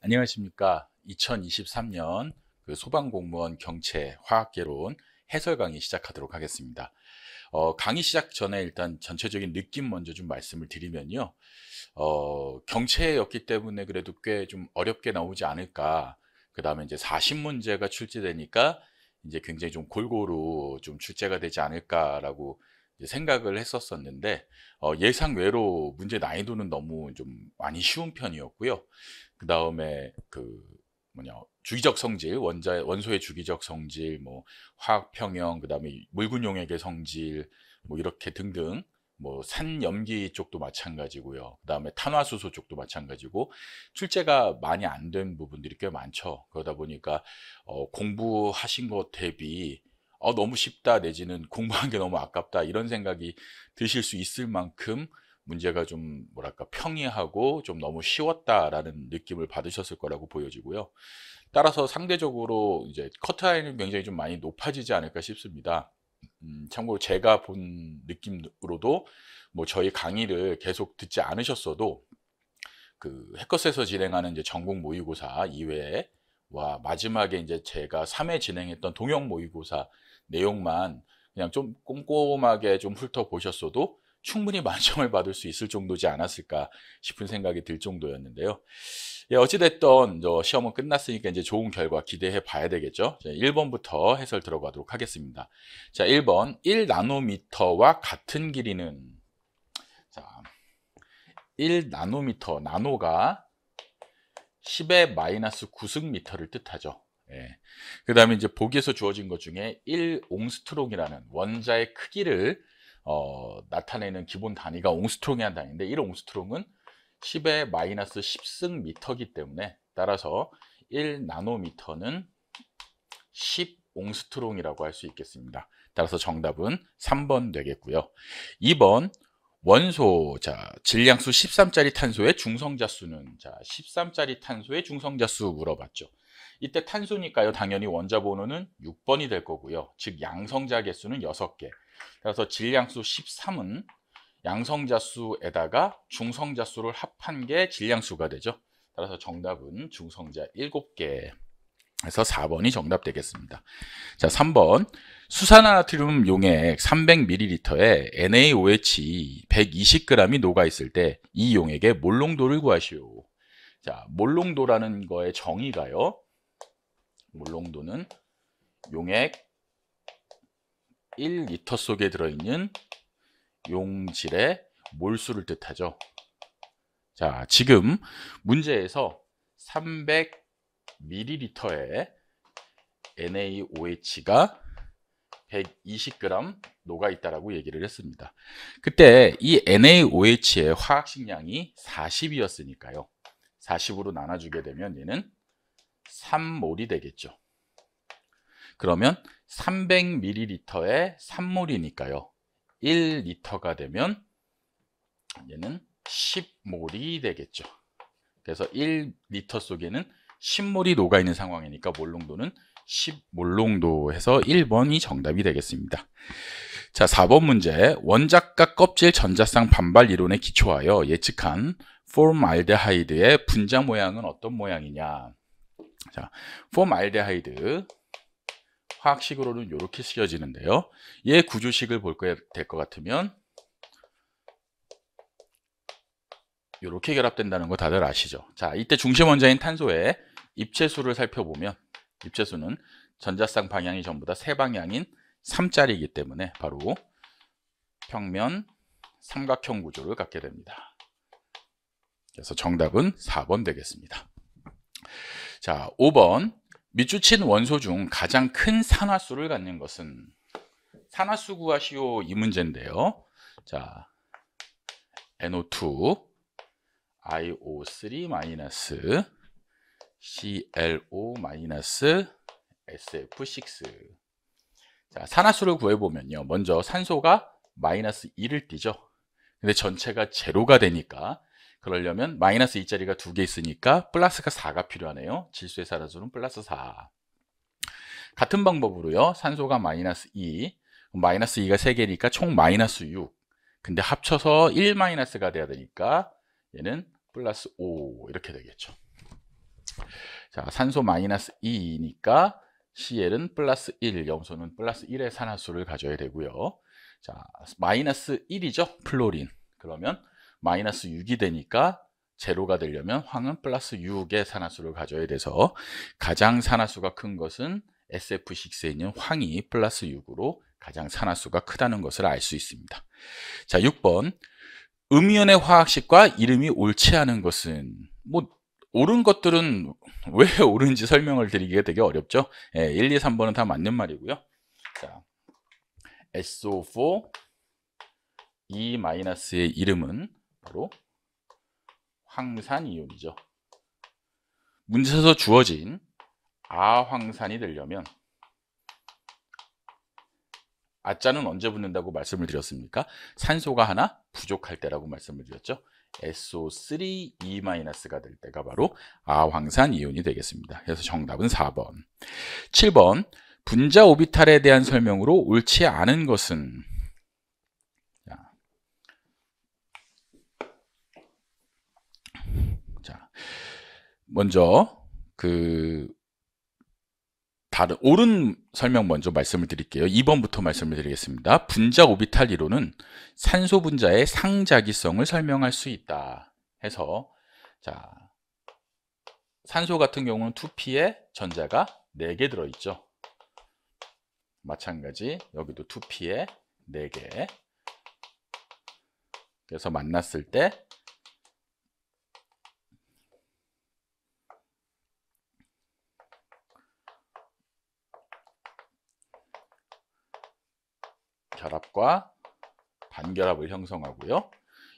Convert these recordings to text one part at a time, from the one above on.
안녕하십니까. 2023년 소방공무원 경채 화학개론 해설 강의 시작하도록 하겠습니다. 강의 시작 전에 일단 전체적인 느낌 먼저 좀 말씀을 드리면요. 경채였기 때문에 그래도 꽤 좀 어렵게 나오지 않을까. 그 다음에 이제 40문제가 출제되니까 이제 굉장히 좀 골고루 좀 출제가 되지 않을까라고 생각을 했었었는데, 예상 외로 문제 난이도는 너무 좀 많이 쉬운 편이었고요. 그 다음에 주기적 성질, 원소의 주기적 성질, 뭐 화학 평형, 그 다음에 묽은 용액의 성질, 뭐 이렇게 등등, 뭐 산염기 쪽도 마찬가지고요. 그 다음에 탄화수소 쪽도 마찬가지고 출제가 많이 안 된 부분들이 꽤 많죠. 그러다 보니까 공부하신 것 대비 너무 쉽다 내지는 공부한 게 너무 아깝다 이런 생각이 드실 수 있을 만큼 문제가 좀 뭐랄까 평이하고 좀 너무 쉬웠다라는 느낌을 받으셨을 거라고 보여지고요. 따라서 상대적으로 이제 커트라인은 굉장히 좀 많이 높아지지 않을까 싶습니다. 참고로 제가 본 느낌으로도 뭐 저희 강의를 계속 듣지 않으셨어도 그 해커스에서 진행하는 이제 전국 모의고사 이외에 마지막에 이제 제가 3회 진행했던 동영 모의고사 내용만 그냥 좀 꼼꼼하게 좀 훑어보셨어도 충분히 만점을 받을 수 있을 정도지 않았을까 싶은 생각이 들 정도였는데요. 예, 어찌됐든 시험은 끝났으니까 이제 좋은 결과 기대해 봐야 되겠죠. 자, 1번부터 해설 들어가도록 하겠습니다. 자, 1번 1나노미터와 같은 길이는, 자, 1나노미터, 나노가 10의 마이너스 9승미터를 뜻하죠. 예. 그 다음에 이제 보기에서 주어진 것 중에 1옹스트롱이라는 원자의 크기를 나타내는 기본 단위가 옹스트롱이라는 단위인데, 1옹스트롱은 10의 마이너스 10승 미터이기 때문에 따라서 1나노미터는 10옹스트롱이라고 할 수 있겠습니다. 따라서 정답은 3번 되겠고요. 2번 원소, 자, 질량수 13짜리 탄소의 중성자수는, 자, 13짜리 탄소의 중성자수 물어봤죠. 이때 탄소니까요, 당연히 원자 번호는 6번이 될 거고요. 즉 양성자 개수는 6개. 따라서 질량수 13은 양성자수에다가 중성자수를 합한 게 질량수가 되죠. 따라서 정답은 중성자 7개. 그래서 4번이 정답 되겠습니다. 자, 3번 수산화나트륨 용액 300ml에 NaOH 120g이 녹아 있을 때 이 용액의 몰농도를 구하시오. 자, 몰농도라는 거의 정의가요, 몰농도는 용액 1리터 속에 들어있는 용질의 몰수를 뜻하죠. 자, 지금 문제에서 300ml에 NaOH가 120g 녹아 있다라고 얘기를 했습니다. 그때 이 NaOH의 화학식량이 40이었으니까요. 40으로 나눠주게 되면 얘는 3몰이 되겠죠. 그러면 300ml에 3몰이니까요. 1리터가 되면 얘는 10몰이 되겠죠. 그래서 1리터 속에는 10몰이 녹아있는 상황이니까 몰농도는 10몰농도 해서 1번이 정답이 되겠습니다. 자, 4번 문제. 원자과 껍질 전자쌍 반발 이론에 기초하여 예측한 폼알데하이드의 분자 모양은 어떤 모양이냐. 자, 폼알데하이드 화학식으로는 이렇게 쓰여지는데요. 얘 구조식을 볼 거 될 것 같으면 이렇게 결합된다는 거 다들 아시죠? 자, 이때 중심 원자인 탄소의 입체수를 살펴보면 입체수는 전자쌍 방향이 전부 다 세 방향인 3짜리이기 때문에 바로 평면 삼각형 구조를 갖게 됩니다. 그래서 정답은 4번 되겠습니다. 자, 5번 밑줄친 원소 중 가장 큰 산화수를 갖는 것은, 산화수 구하시오 이 문제인데요. 자, NO2 IO3- ClO- SF6. 자, 산화수를 구해보면요, 먼저 산소가 마이너스 2를 띠죠. 근데 전체가 제로가 되니까, 그러려면 마이너스 2짜리가 2개 있으니까 플러스가 4가 필요하네요. 질소의 산화수는 플러스 4. 같은 방법으로요, 산소가 마이너스 2, 마이너스 2가 3개니까 총 마이너스 6. 근데 합쳐서 1 마이너스가 돼야 되니까 얘는 플러스 5 이렇게 되겠죠. 자, 산소 마이너스 2니까 Cl은 플러스 1, 염소는 플러스 1의 산화수를 가져야 되고요. 자, 마이너스 1이죠, 플로린. 그러면 마이너스 6이 되니까 제로가 되려면 황은 플러스 6의 산화수를 가져야 돼서 가장 산화수가 큰 것은 SF6에 있는 황이 플러스 6으로 가장 산화수가 크다는 것을 알 수 있습니다. 자, 6번. 음이온의 화학식과 이름이 옳지 않은 것은, 뭐 옳은 것들은 왜 옳은지 설명을 드리기가 되게 어렵죠. 1, 2, 3번은 다 맞는 말이고요. 자, SO4 E-의 이름은 바로 황산이온이죠. 문제에서 주어진 아황산이 되려면 아자는 언제 붙는다고 말씀을 드렸습니까? 산소가 하나 부족할 때라고 말씀을 드렸죠. SO3E-가 될 때가 바로 아황산 이온이 되겠습니다. 그래서 정답은 4번. 7번. 분자 오비탈에 대한 설명으로 옳지 않은 것은, 자, 먼저 다른 옳은 설명 먼저 말씀을 드릴게요. 2번부터 말씀을 드리겠습니다. 분자 오비탈 이론은 산소 분자의 상자기성을 설명할 수 있다 해서, 자, 산소 같은 경우는 2P에 전자가 4개 들어있죠. 마찬가지 여기도 2P에 4개. 그래서 만났을 때 결합과 반결합을 형성하고요.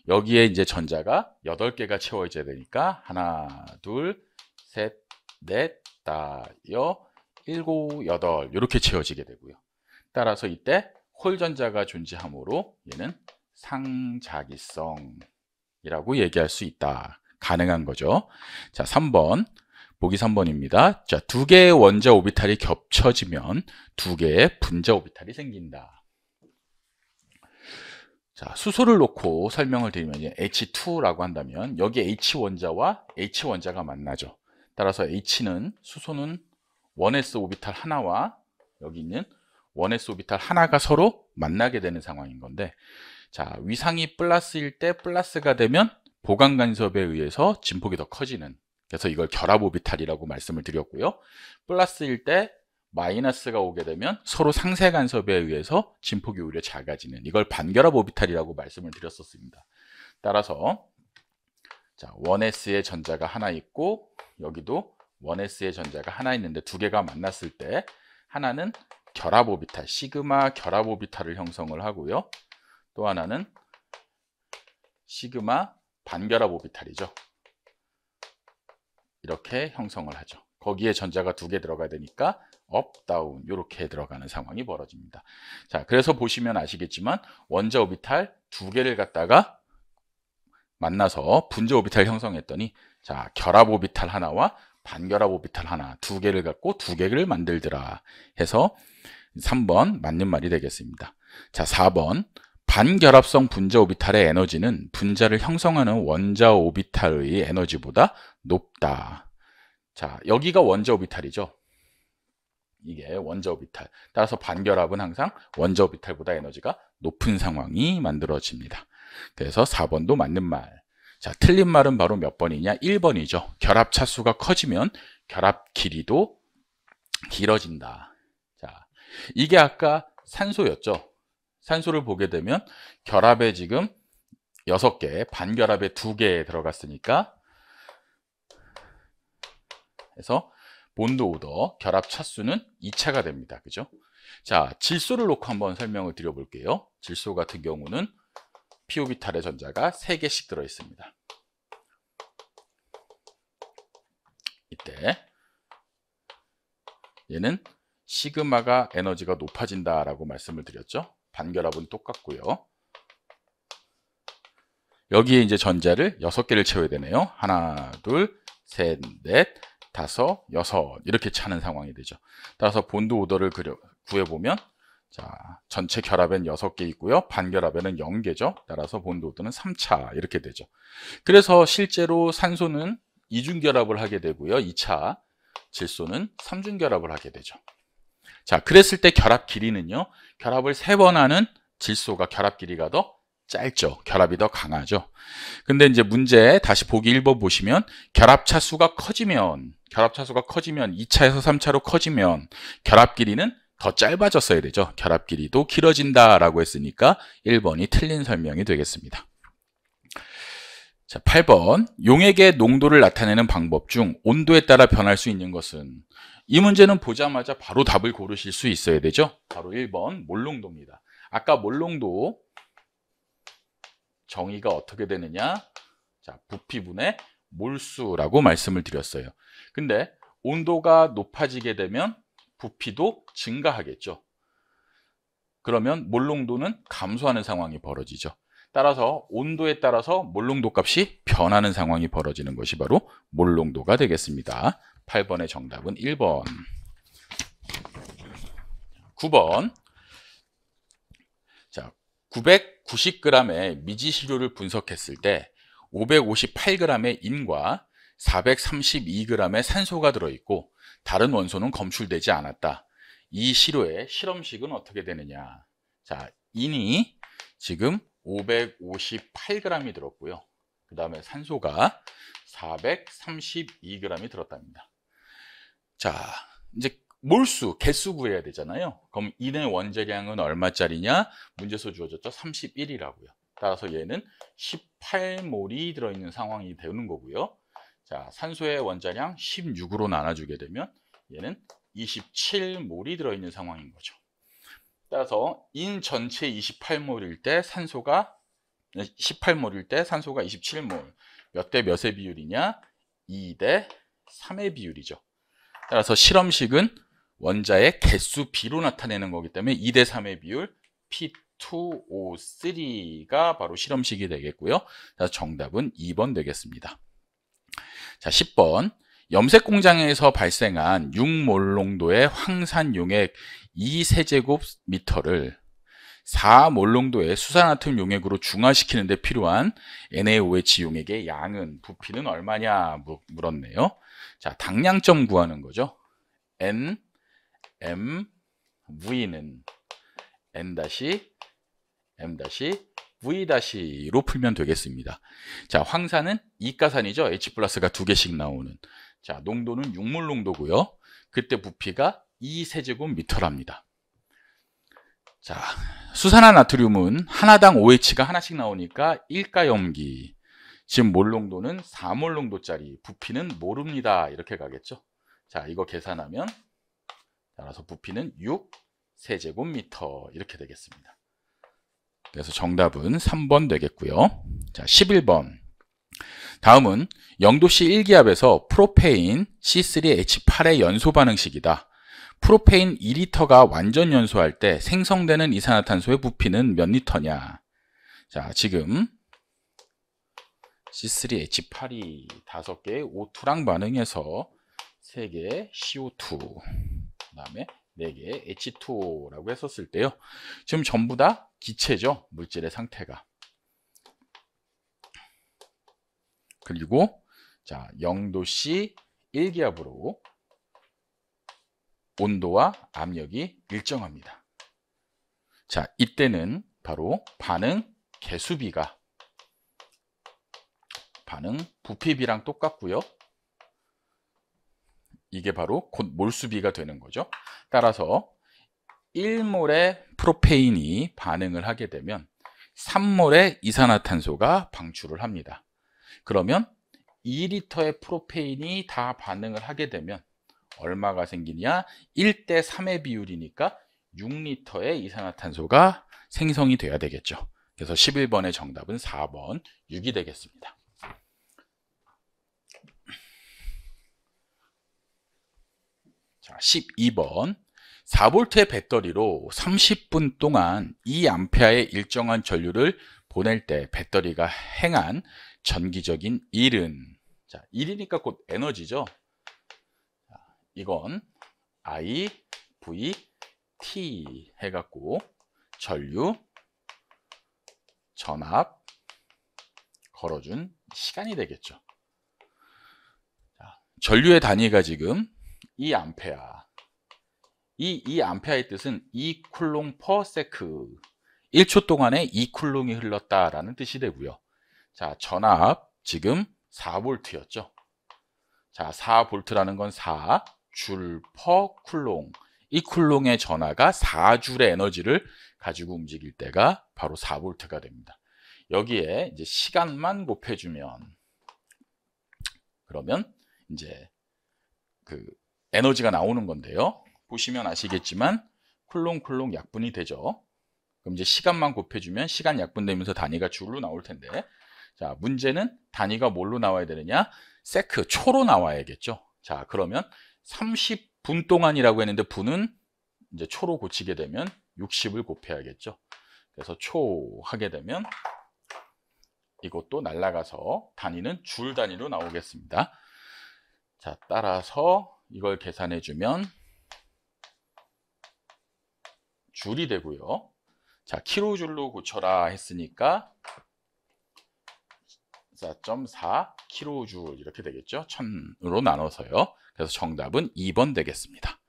여기에 이제 전자가 8개가 채워져야 되니까 하나, 둘, 셋, 넷, 다, 여, 일곱, 여덟 이렇게 채워지게 되고요. 따라서 이때 홀 전자가 존재하므로 얘는 상자기성이라고 얘기할 수 있다. 가능한 거죠. 자, 3번. 보기 3번입니다. 자, 2개의 원자 오비탈이 겹쳐지면 2개의 분자 오비탈이 생긴다. 자, 수소를 놓고 설명을 드리면 이제 H2라고 한다면 여기 H 원자와 H 원자가 만나죠. 따라서 H는 수소는 1s 오비탈 하나와 여기 있는 1s 오비탈 하나가 서로 만나게 되는 상황인 건데, 자, 위상이 플러스일 때 플러스가 되면 보강 간섭에 의해서 진폭이 더 커지는, 그래서 이걸 결합 오비탈이라고 말씀을 드렸고요. 플러스일 때 마이너스가 오게 되면 서로 상쇄 간섭에 의해서 진폭이 오히려 작아지는, 이걸 반결합 오비탈이라고 말씀을 드렸었습니다. 따라서 자, 1s의 전자가 하나 있고 여기도 1s의 전자가 하나 있는데 2개가 만났을 때 하나는 결합 오비탈, 시그마 결합 오비탈을 형성을 하고요. 또 하나는 시그마 반결합 오비탈이죠. 이렇게 형성을 하죠. 거기에 전자가 2개 들어가야 되니까 업, 다운 이렇게 들어가는 상황이 벌어집니다. 자, 그래서 보시면 아시겠지만 원자 오비탈 2개를 갖다가 만나서 분자 오비탈 형성했더니, 자, 결합 오비탈 하나와 반결합 오비탈 하나 2개를 갖고 2개를 만들더라 해서 3번 맞는 말이 되겠습니다. 자, 4번. 반결합성 분자 오비탈의 에너지는 분자를 형성하는 원자 오비탈의 에너지보다 높다. 자, 여기가 원자 오비탈이죠. 이게 원자 오비탈. 따라서 반결합은 항상 원자 오비탈보다 에너지가 높은 상황이 만들어집니다. 그래서 4번도 맞는 말. 자, 틀린 말은 바로 몇 번이냐? 1번이죠. 결합 차수가 커지면 결합 길이도 길어진다. 자, 이게 아까 산소였죠. 산소를 보게 되면 결합에 지금 6개, 반결합에 2개 들어갔으니까, 그래서 본드 오더, 결합 차수는 2차가 됩니다. 그죠? 자, 질소를 놓고 한번 설명을 드려볼게요. 질소 같은 경우는 P오비탈의 전자가 3개씩 들어있습니다. 이때 얘는 시그마가 에너지가 높아진다라고 말씀을 드렸죠. 반결합은 똑같고요. 여기에 이제 전자를 6개를 채워야 되네요. 하나, 둘, 셋, 넷, 다섯, 여섯 이렇게 차는 상황이 되죠. 따라서 본드 오더를 구해보면, 자, 전체 결합엔 6개 있고요. 반결합에는 0개죠. 따라서 본드 오더는 3차 이렇게 되죠. 그래서 실제로 산소는 이중결합을 하게 되고요. 2차 질소는 삼중결합을 하게 되죠. 자, 그랬을 때 결합 길이는요, 결합을 3번 하는 질소가 결합 길이가 더 짧죠. 결합이 더 강하죠. 근데 이제 문제 다시 보기 1번 보시면 결합 차수가 커지면 2차에서 3차로 커지면 결합 길이는 더 짧아졌어야 되죠. 결합 길이도 길어진다라고 했으니까 1번이 틀린 설명이 되겠습니다. 자, 8번. 용액의 농도를 나타내는 방법 중 온도에 따라 변할 수 있는 것은? 이 문제는 보자마자 바로 답을 고르실 수 있어야 되죠. 바로 1번 몰농도입니다. 아까 몰농도 정의가 어떻게 되느냐? 자, 부피분의 몰수라고 말씀을 드렸어요. 근데 온도가 높아지게 되면 부피도 증가하겠죠. 그러면 몰농도는 감소하는 상황이 벌어지죠. 따라서 온도에 따라서 몰농도 값이 변하는 상황이 벌어지는 것이 바로 몰농도가 되겠습니다. 8번의 정답은 1번. 9번. 자, 990g의 미지시료를 분석했을 때 558g의 인과 432g의 산소가 들어있고 다른 원소는 검출되지 않았다. 이 시료의 실험식은 어떻게 되느냐? 자, 인이 지금 558g이 들었고요. 그 다음에 산소가 432g이 들었답니다. 자, 이제 몰수, 개수 구해야 되잖아요. 그럼 인의 원자량은 얼마짜리냐? 문제에서 주어졌죠. 31이라고요. 따라서 얘는 18몰이 들어있는 상황이 되는 거고요. 자, 산소의 원자량 16으로 나눠주게 되면 얘는 27몰이 들어있는 상황인 거죠. 따라서 인 전체 18몰일 때 산소가 27몰. 몇 대 몇의 비율이냐? 2대 3의 비율이죠. 따라서 실험식은 원자의 개수 비로 나타내는 거기 때문에 2대 3의 비율 P2O3가 바로 실험식이 되겠고요. 정답은 2번 되겠습니다. 자, 10번. 염색 공장에서 발생한 6몰 농도의 황산 용액 2세제곱미터를 4몰 농도의 수산화튬 용액으로 중화시키는 데 필요한 NaOH 용액의 양은, 부피는 얼마냐 물었네요. 자, 당량점 구하는 거죠. N, M, V는 N-, M-, V-로 풀면 되겠습니다. 자, 황산은 이가산이죠. H 플러스가 2개씩 나오는. 자, 농도는 6몰 농도고요. 그때 부피가 2세제곱미터랍니다. 자, 수산화 나트륨은 하나당 OH가 하나씩 나오니까 1가염기. 지금 몰 농도는 4몰 농도짜리, 부피는 모릅니다. 이렇게 가겠죠. 자, 이거 계산하면 따라서 부피는 6세제곱미터 이렇게 되겠습니다. 그래서 정답은 3번 되겠고요. 자, 11번. 다음은 0도씨 1기압에서 프로페인 C3H8의 연소 반응식이다. 프로페인 2리터가 완전 연소할 때 생성되는 이산화탄소의 부피는 몇 리터냐? 자, 지금 C3H8이 5개의 O2랑 반응해서 3개의 CO2, 그 다음에 4개의 H2O라고 했었을 때요. 지금 전부 다 기체죠. 물질의 상태가. 그리고 자, 0도씨 1기압으로 온도와 압력이 일정합니다. 자, 이때는 바로 반응 개수비가 반응 부피비랑 똑같고요. 이게 바로 곧 몰수비가 되는 거죠. 따라서 1몰의 프로페인이 반응을 하게 되면 3몰의 이산화탄소가 방출을 합니다. 그러면 2리터의 프로페인이 다 반응을 하게 되면 얼마가 생기냐? 1대 3의 비율이니까 6리터의 이산화탄소가 생성이 돼야 되겠죠. 그래서 11번의 정답은 4번 6이 되겠습니다. 자, 12번. 4V의 배터리로 30분 동안 2A의 일정한 전류를 보낼 때 배터리가 행한 전기적인 일은, 자, 일이니까 곧 에너지죠. 자, 이건 I, V, T 해갖고 전류, 전압, 걸어준 시간이 되겠죠. 자, 전류의 단위가 지금 2A. 이 2A의 뜻은 2쿨롱 per 세크. 1초 동안에 2쿨롱이 흘렀다라는 뜻이 되고요. 자, 전압 지금 4V였죠. 자, 4V라는 건 4줄 per 쿨롱. 이 쿨롱의 전하가 4줄의 에너지를 가지고 움직일 때가 바로 4V가 됩니다. 여기에 이제 시간만 곱해주면, 그러면 이제 그 에너지가 나오는 건데요. 보시면 아시겠지만 쿨롱 약분이 되죠. 그럼 이제 시간만 곱해주면 시간 약분되면서 단위가 줄로 나올 텐데, 자, 문제는 단위가 뭘로 나와야 되느냐? 세크, 초로 나와야겠죠. 자, 그러면 30분 동안이라고 했는데 분은 이제 초로 고치게 되면 60을 곱해야겠죠. 그래서 초 하게 되면 이것도 날아가서 단위는 줄 단위로 나오겠습니다. 자, 따라서 이걸 계산해 주면 줄이 되고요. 자, 킬로줄로 고쳐라 했으니까 4.4 킬로줄 이렇게 되겠죠. 1000으로 나눠서요. 그래서 정답은 2번 되겠습니다.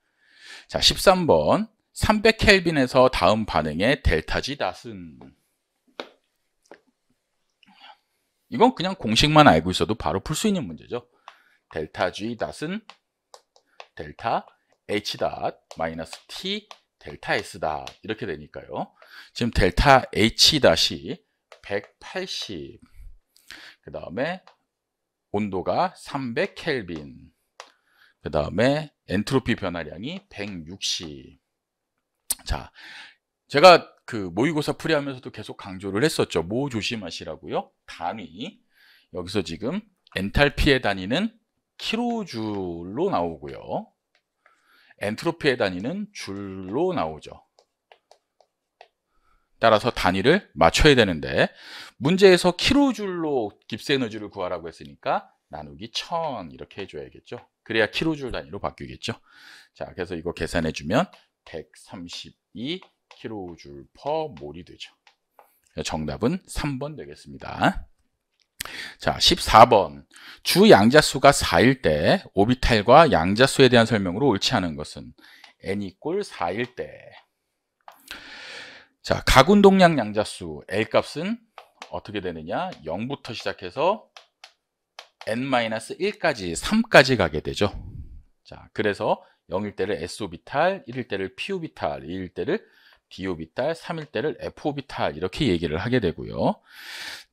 자, 13번 300켈빈에서 다음 반응의 델타 G 닷은, 이건 그냥 공식만 알고 있어도 바로 풀 수 있는 문제죠. 델타 G 닷은 델타 H 닷 마이너스 T 델타 S 닷 이렇게 되니까요. 지금 델타 H 닷이 180, 그 다음에 온도가 300켈빈, 그 다음에 엔트로피 변화량이 160. 자, 제가 그 모의고사 풀이하면서도 계속 강조를 했었죠. 뭐 조심하시라고요? 단위. 여기서 지금 엔탈피의 단위는 킬로줄로 나오고요. 엔트로피의 단위는 줄로 나오죠. 따라서 단위를 맞춰야 되는데, 문제에서 킬로줄로 깁스 에너지를 구하라고 했으니까 나누기 1000 이렇게 해줘야겠죠. 그래야 킬로줄 단위로 바뀌겠죠. 자, 그래서 이거 계산해주면 132 킬로줄 퍼 몰이 되죠. 정답은 3번 되겠습니다. 자, 14번. 주 양자수가 4일 때 오비탈과 양자수에 대한 설명으로 옳지 않은 것은 n 이꼴 4일 때. 자, 가군동량 양자수 L 값은 어떻게 되느냐? 0부터 시작해서 n-1까지 3까지 가게 되죠. 자, 그래서 0일 때를 S오비탈, 1일 때를 P오비탈, 2일 때를 D오비탈, 3일 때를 F오비탈 이렇게 얘기를 하게 되고요.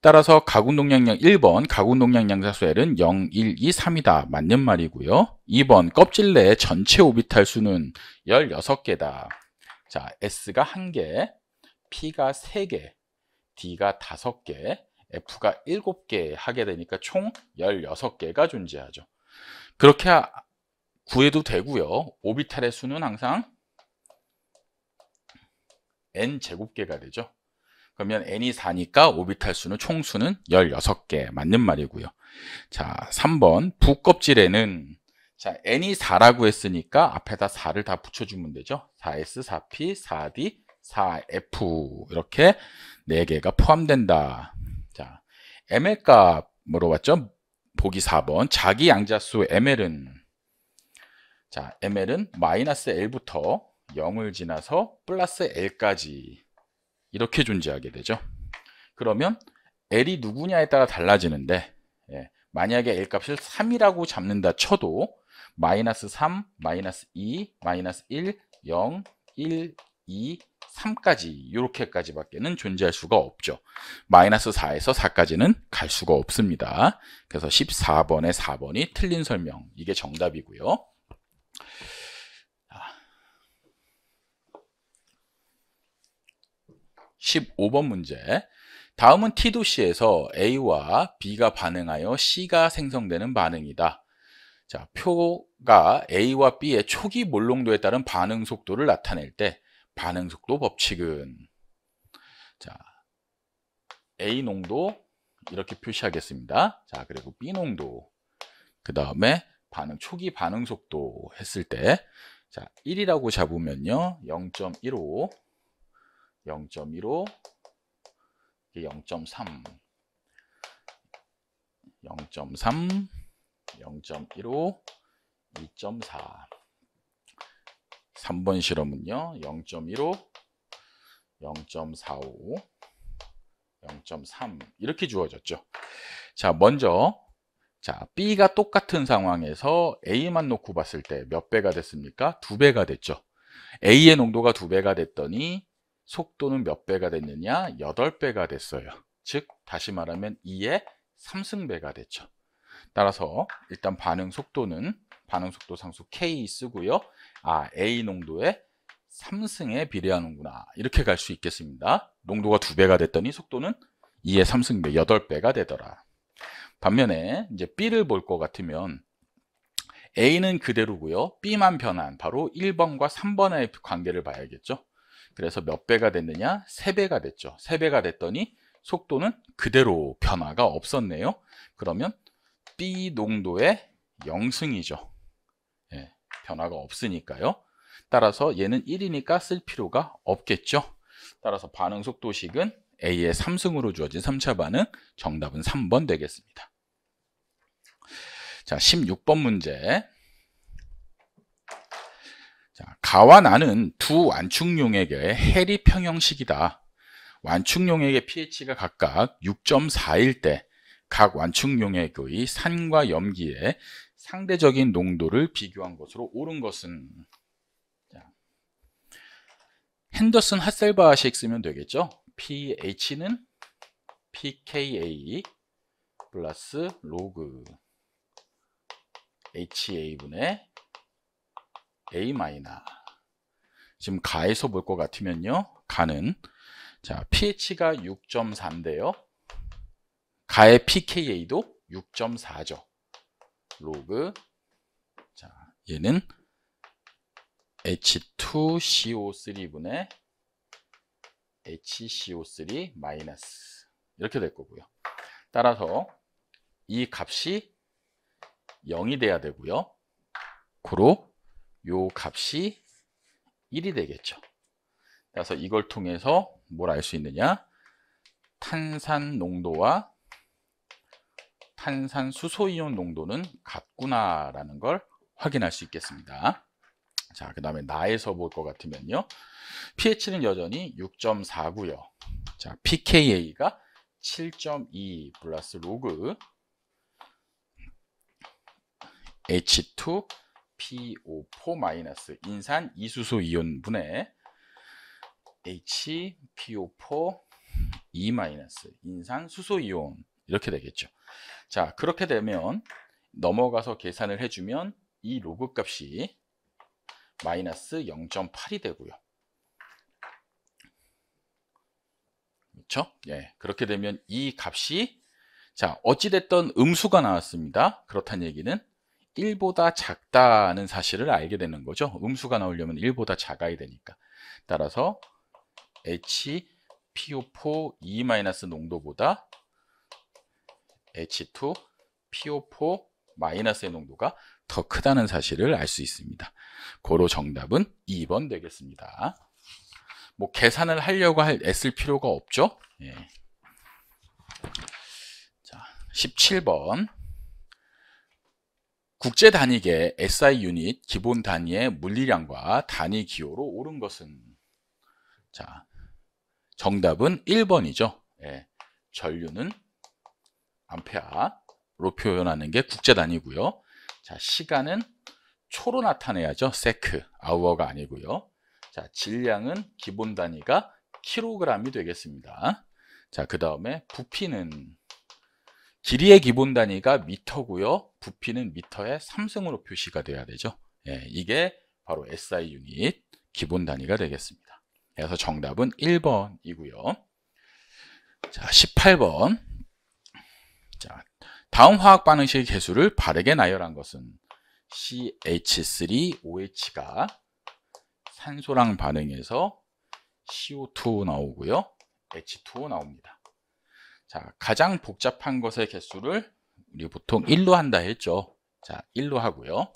따라서 가군동량량 1번 가군동량 양자수 L은 0, 1, 2, 3이다. 맞는 말이고요. 2번 껍질 내 전체 오비탈 수는 16개다. 자, S가 1개, P가 3개, D가 5개, F가 7개 하게 되니까 총 16개가 존재하죠. 그렇게 구해도 되고요. 오비탈의 수는 항상 n제곱개가 되죠. 그러면 n이 4니까 오비탈 수는 총수는 16개 맞는 말이고요. 자, 3번 부껍질에는, 자, n이 4라고 했으니까 앞에다 4를 다 붙여주면 되죠. 4s, 4p, 4d, 4f 이렇게 4개가 포함된다. 자, ml 값 물어봤죠. 보기 4번 자기 양자수 ml은, 자, ml은 마이너스 l부터 0을 지나서 플러스 l까지 이렇게 존재하게 되죠. 그러면 l이 누구냐에 따라 달라지는데, 만약에 l 값을 3이라고 잡는다 쳐도 마이너스 3, 마이너스 2, 마이너스 1, 0, 1, 2, 3까지 이렇게까지 밖에는 존재할 수가 없죠. 마이너스 4에서 4까지는 갈 수가 없습니다. 그래서 14번에 4번이 틀린 설명, 이게 정답이고요. 15번 문제. 다음은 T도시에서 A와 B가 반응하여 C가 생성되는 반응이다. 자, 표가 A와 B의 초기 몰농도에 따른 반응 속도를 나타낼 때 반응 속도 법칙은, 자, A 농도 이렇게 표시하겠습니다. 자, 그리고 B 농도, 그 다음에 초기 반응 속도 했을 때, 자, 1이라고 잡으면요 0.15, 0.15, 0.3, 0.3, 0.15, 2.4. 3번 실험은요. 0.15, 0.45, 0.3 이렇게 주어졌죠. 자, 먼저 B가 똑같은 상황에서 A만 놓고 봤을 때 몇 배가 됐습니까? 2배가 됐죠. A의 농도가 2배가 됐더니 속도는 몇 배가 됐느냐? 8배가 됐어요. 즉 다시 말하면 2의 3승배가 됐죠. 따라서 일단 반응 속도는 반응 속도 상수 K 쓰고요. A 농도의 3승에 비례하는구나. 이렇게 갈 수 있겠습니다. 농도가 2배가 됐더니 속도는 2의 3승배, 8배가 되더라. 반면에 이제 B를 볼 것 같으면 A는 그대로고요. B만 변한 바로 1번과 3번의 관계를 봐야겠죠. 그래서 몇 배가 됐느냐? 3배가 됐죠. 3배가 됐더니 속도는 그대로 변화가 없었네요. 그러면 B 농도의 0승이죠. 예, 변화가 없으니까요. 따라서 얘는 1이니까 쓸 필요가 없겠죠. 따라서 반응 속도식은 A의 3승으로 주어진 3차 반응, 정답은 3번 되겠습니다. 자, 16번 문제. 자, 가와 나는 두 완충용액의 해리 평형식이다. 완충용액의 pH가 각각 6.4일 때 각 완충용액의 산과 염기의 상대적인 농도를 비교한 것으로 옳은 것은, 자, 핸더슨 하셀바식 쓰면 되겠죠. pH는 pKa 플러스 로그 HA분의 A 마이너. 지금 가에서 볼 것 같으면요. 가는 자 pH가 6.4인데요. 가의 pKa도 6.4죠. 로그 자 얘는 H2CO3분의 HCO3 마이너스 이렇게 될 거고요. 따라서 이 값이 0이 돼야 되고요. 고로 요 값이 1이 되겠죠. 그래서 이걸 통해서 뭘 알 수 있느냐? 탄산 농도와 탄산 수소이온 농도는 같구나라는 걸 확인할 수 있겠습니다. 자, 그 다음에 나에서 볼 것 같으면요. pH는 여전히 6.4고요. 자, pKa가 7.2 플러스 로그 H2PO4 마이너스 인산 이수소 이온 분의 HPO4 2 마이너스 인산 수소 이온 이렇게 되겠죠. 자, 그렇게 되면 넘어가서 계산을 해주면 이 로그 값이 마이너스 0.8이 되고요. 그렇죠? 예, 그렇게 되면 이 값이 자 어찌됐든 음수가 나왔습니다. 그렇다는 얘기는 1보다 작다는 사실을 알게 되는 거죠. 음수가 나오려면 1보다 작아야 되니까. 따라서 HPO4 2- 농도보다 H2PO4 마이너스의 농도가 더 크다는 사실을 알 수 있습니다. 고로 정답은 2번 되겠습니다. 뭐 계산을 하려고 애쓸 필요가 없죠. 예. 자, 17번. 국제 단위계 SI 유닛 기본 단위의 물리량과 단위 기호로 옳은 것은? 자, 정답은 1번이죠. 예. 전류는 암페어로 표현하는 게 국제 단위고요. 자, 시간은 초로 나타내야죠. 세크, 아워가 아니고요. 자, 질량은 기본 단위가 킬로그램이 되겠습니다. 자, 그 다음에 부피는 길이의 기본 단위가 미터고요. 부피는 미터의 3승으로 표시가 돼야 되죠. 예, 이게 바로 SI 유닛 기본 단위가 되겠습니다. 그래서 정답은 1번이고요. 자, 18번. 자, 다음 화학 반응식의 개수를 바르게 나열한 것은 CH3OH가 산소랑 반응해서 CO2 나오고요. H2O 나옵니다. 자, 가장 복잡한 것의 개수를 우리 보통 1로 한다 했죠. 자, 1로 하고요.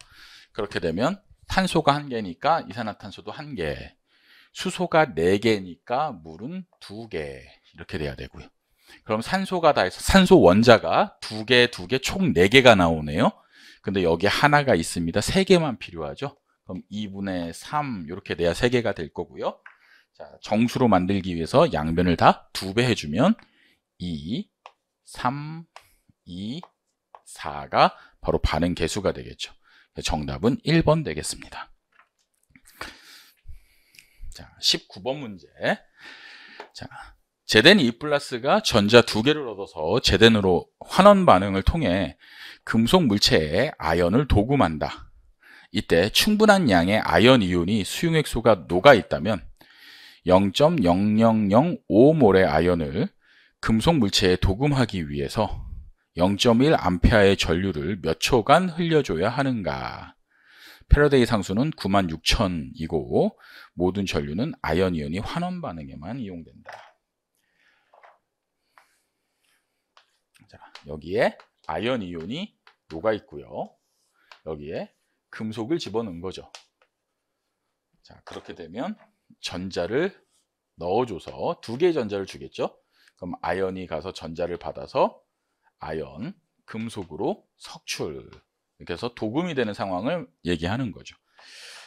그렇게 되면 탄소가 1개니까 이산화탄소도 1개, 수소가 4개니까 물은 2개 이렇게 돼야 되고요. 그럼 산소가 다 해서 산소 원자가 2개, 총 4개가 나오네요. 근데 여기 하나가 있습니다. 3개만 필요하죠. 그럼 2분의 3 이렇게 돼야 3개가 될 거고요. 자, 정수로 만들기 위해서 양변을 다 2배 해주면 2, 3, 2, 4가 바로 반응 개수가 되겠죠. 정답은 1번 되겠습니다. 자, 19번 문제. 자, 제덴 E+가 전자 2개를 얻어서 제덴으로 환원 반응을 통해 금속 물체에 아연을 도금한다. 이때 충분한 양의 아연 이온이 수용액소가 녹아 있다면 0.0005몰의 아연을 금속 물체에 도금하기 위해서 0.1A의 전류를 몇 초간 흘려줘야 하는가? 패러데이 상수는 96,000이고 모든 전류는 아연 이온이 환원 반응에만 이용된다. 자, 여기에 아연 이온이 녹아 있고요. 여기에 금속을 집어넣은 거죠. 자, 그렇게 되면 전자를 넣어줘서 2개의 전자를 주겠죠. 그럼 아연이 가서 전자를 받아서 아연, 금속으로 석출, 이렇게 해서 도금이 되는 상황을 얘기하는 거죠.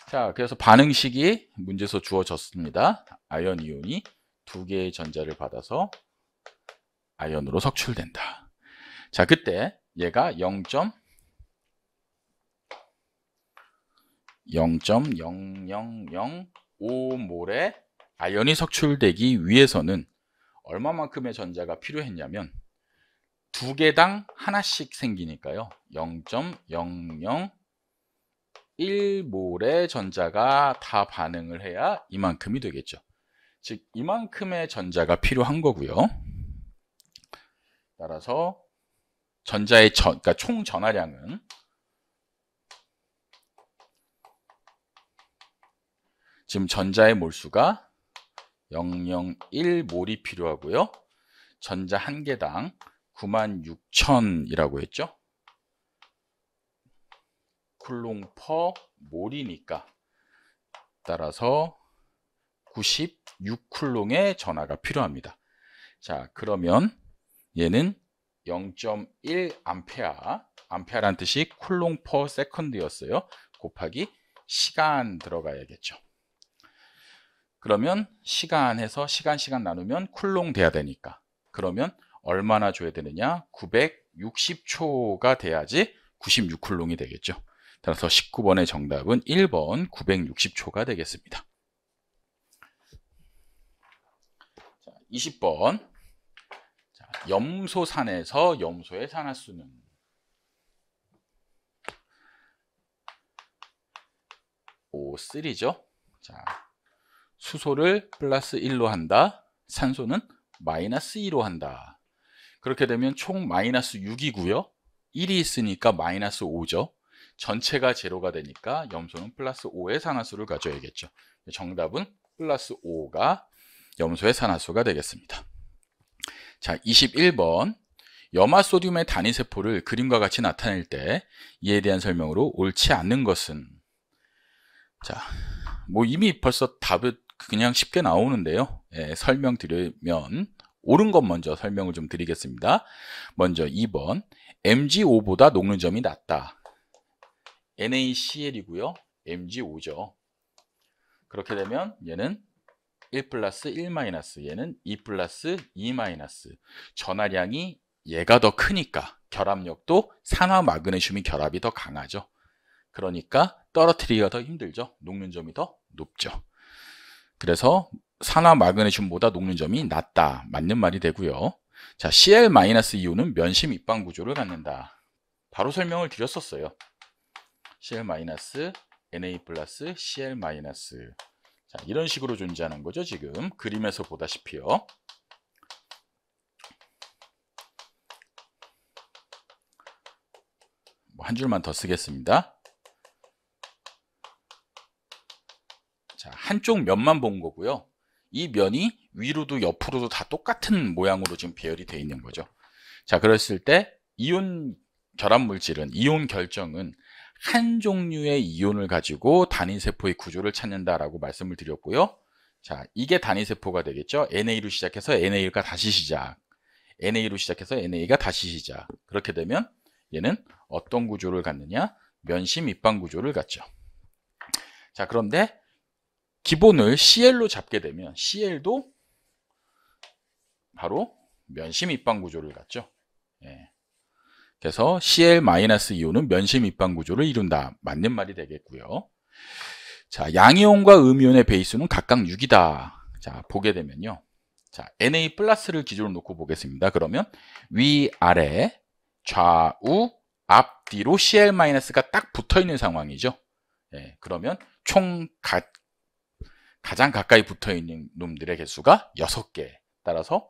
자, 그래서 반응식이 문제에서 주어졌습니다. 아연 이온이 2개의 전자를 받아서 아연으로 석출된다. 자, 그때 얘가 0.0005몰의 아연이 석출되기 위해서는 얼마만큼의 전자가 필요했냐면 2개당 하나씩 생기니까요. 0.001몰의 전자가 다 반응을 해야 이만큼이 되겠죠. 즉 이만큼의 전자가 필요한 거고요. 따라서 전자의 그러니까 총 전하량은 지금 전자의 몰수가 0.01몰이 필요하고요. 전자 한 개당 96,000이라고 했죠. 쿨롱 퍼 몰이니까 따라서 96쿨롱의 전하가 필요합니다. 자, 그러면 얘는 0.1A, 암페어란 뜻이 쿨롱 퍼 세컨드였어요. 곱하기 시간 들어가야겠죠. 그러면 시간 해서 시간 나누면 쿨롱 돼야 되니까. 그러면 얼마나 줘야 되느냐? 960초가 돼야지 96쿨롱이 되겠죠. 따라서 19번의 정답은 1번 960초가 되겠습니다. 자, 20번. 자, 염소산에서 염소의 산화수는 O3죠. 자, 수소를 플러스 1로 한다. 산소는 마이너스 2로 한다. 그렇게 되면 총 마이너스 6이고요. 1이 있으니까 마이너스 5죠. 전체가 제로가 되니까 염소는 플러스 5의 산화수를 가져야겠죠. 정답은 플러스 5가 염소의 산화수가 되겠습니다. 자, 21번. 염화소듐의 단위세포를 그림과 같이 나타낼 때 이에 대한 설명으로 옳지 않는 것은? 자, 뭐 이미 벌써 답이 그냥 쉽게 나오는데요. 설명드리면 옳은 것 먼저 설명을 좀 드리겠습니다. 먼저 2번. MgO보다 녹는 점이 낮다. NaCl이고요. MgO죠. 그렇게 되면 얘는 1 플러스 1 마이너스, 얘는 2 플러스 2 마이너스. 전하량이 얘가 더 크니까 결합력도 산화 마그네슘이 결합이 더 강하죠. 그러니까 떨어뜨리기가 더 힘들죠. 녹는 점이 더 높죠. 그래서 산화 마그네슘보다 녹는 점이 낮다. 맞는 말이 되고요. 자, Cl-이온은 면심 입방 구조를 갖는다. 바로 설명을 드렸었어요. Cl-Na 플러스 Cl-. 자, 이런 식으로 존재하는 거죠. 지금 그림에서 보다시피요. 한 줄만 더 쓰겠습니다. 자, 한쪽 면만 본 거고요. 이 면이 위로도 옆으로도 다 똑같은 모양으로 지금 배열이 되어 있는 거죠. 자, 그랬을 때 이온 결합물질은, 이온 결정은 한 종류의 이온을 가지고 단위세포의 구조를 찾는다라고 말씀을 드렸고요. 자, 이게 단위세포가 되겠죠. NA로 시작해서 NA가 다시 시작, NA로 시작해서 NA가 다시 시작. 그렇게 되면 얘는 어떤 구조를 갖느냐? 면심 입방 구조를 갖죠. 자, 그런데 기본을 CL로 잡게 되면 CL도 바로 면심 입방 구조를 갖죠. 예. 그래서 Cl-이온은 면심 입방 구조를 이룬다. 맞는 말이 되겠고요. 자, 양이온과 음이온의 베이스는 각각 6이다. 자, 보게 되면요. 자, Na 플러스를 기준으로 놓고 보겠습니다. 그러면 위아래 좌우 앞뒤로 Cl-가 딱 붙어 있는 상황이죠. 예, 그러면 총 가장 가까이 붙어 있는 놈들의 개수가 6개. 따라서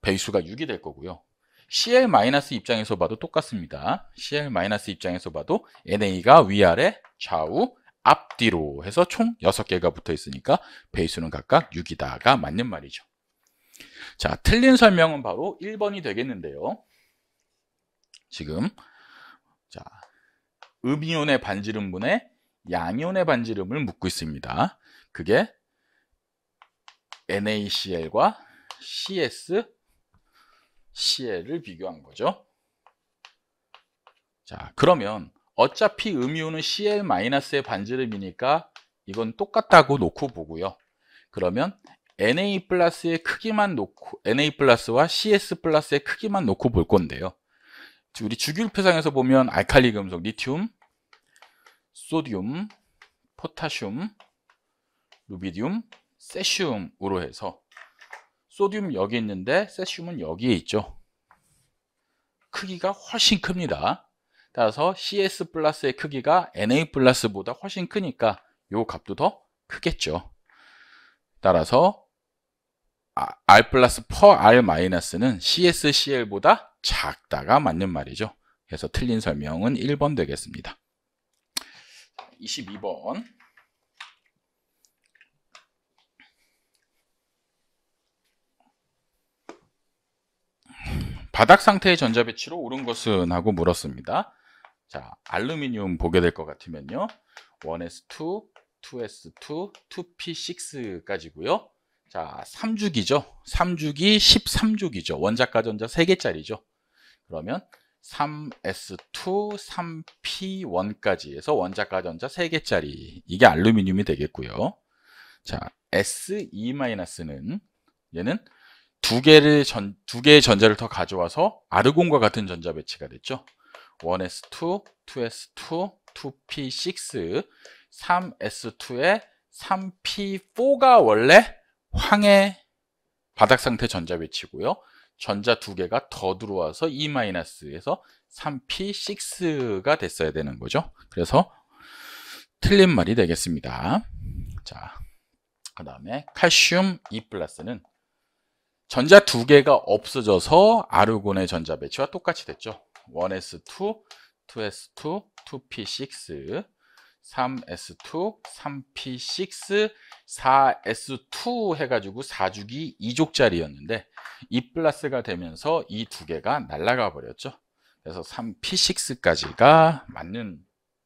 배수가 6이 될 거고요. Cl- 입장에서 봐도 똑같습니다. Cl- 입장에서 봐도 Na가 위아래 좌우 앞뒤로 해서 총 6개가 붙어 있으니까 배수는 각각 6이다가 맞는 말이죠. 자, 틀린 설명은 바로 1번이 되겠는데요. 지금 자, 음이온의 반지름분에 양이온의 반지름을 묻고 있습니다. 그게 NaCl과 CsCl을 비교한 거죠. 자, 그러면 어차피 음이온은 Cl-의 반지름이니까 이건 똑같다고 놓고 보고요. 그러면 Na 플러스의 크기만 놓고, Na 플러스와 CS 플러스의 크기만 놓고 볼 건데요. 우리 주기율표상에서 보면 알칼리 금속, 리튬, 소듐, 포타슘, 루비디움, 세슘으로 해서 소듐 여기 있는데 세슘은 여기에 있죠. 크기가 훨씬 큽니다. 따라서 CS 플러스의 크기가 Na 플러스보다 훨씬 크니까 요 값도 더 크겠죠. 따라서 R 플러스 per R 마이너스는 CSCl보다 작다가 맞는 말이죠. 그래서 틀린 설명은 1번 되겠습니다. 22번. 바닥 상태의 전자 배치로 옳은 것은 하고 물었습니다. 자, 알루미늄 보게 될 것 같으면요. 1s2, 2s2, 2p6까지고요. 자, 3주기죠. 3주기 13주기죠. 원자가 전자 3개짜리죠. 그러면 3s2, 3p1까지 해서 원자가 전자 3개짜리. 이게 알루미늄이 되겠고요. 자, Se-는 얘는 두 개의 전자를 더 가져와서 아르곤과 같은 전자 배치가 됐죠. 1s2, 2s2, 2p6, 3s2에 3p4가 원래 황의 바닥 상태 전자 배치고요. 전자 두 개가 더 들어와서 E-에서 3p6가 됐어야 되는 거죠. 그래서 틀린 말이 되겠습니다. 자, 그 다음에 칼슘 E+는 전자 두 개가 없어져서 아르곤의 전자 배치와 똑같이 됐죠. 1s2, 2s2, 2p6, 3s2, 3p6, 4s2 해가지고 4주기 2족짜리였는데 E+가 되면서 이 두 개가 날아가 버렸죠. 그래서 3p6까지가 맞는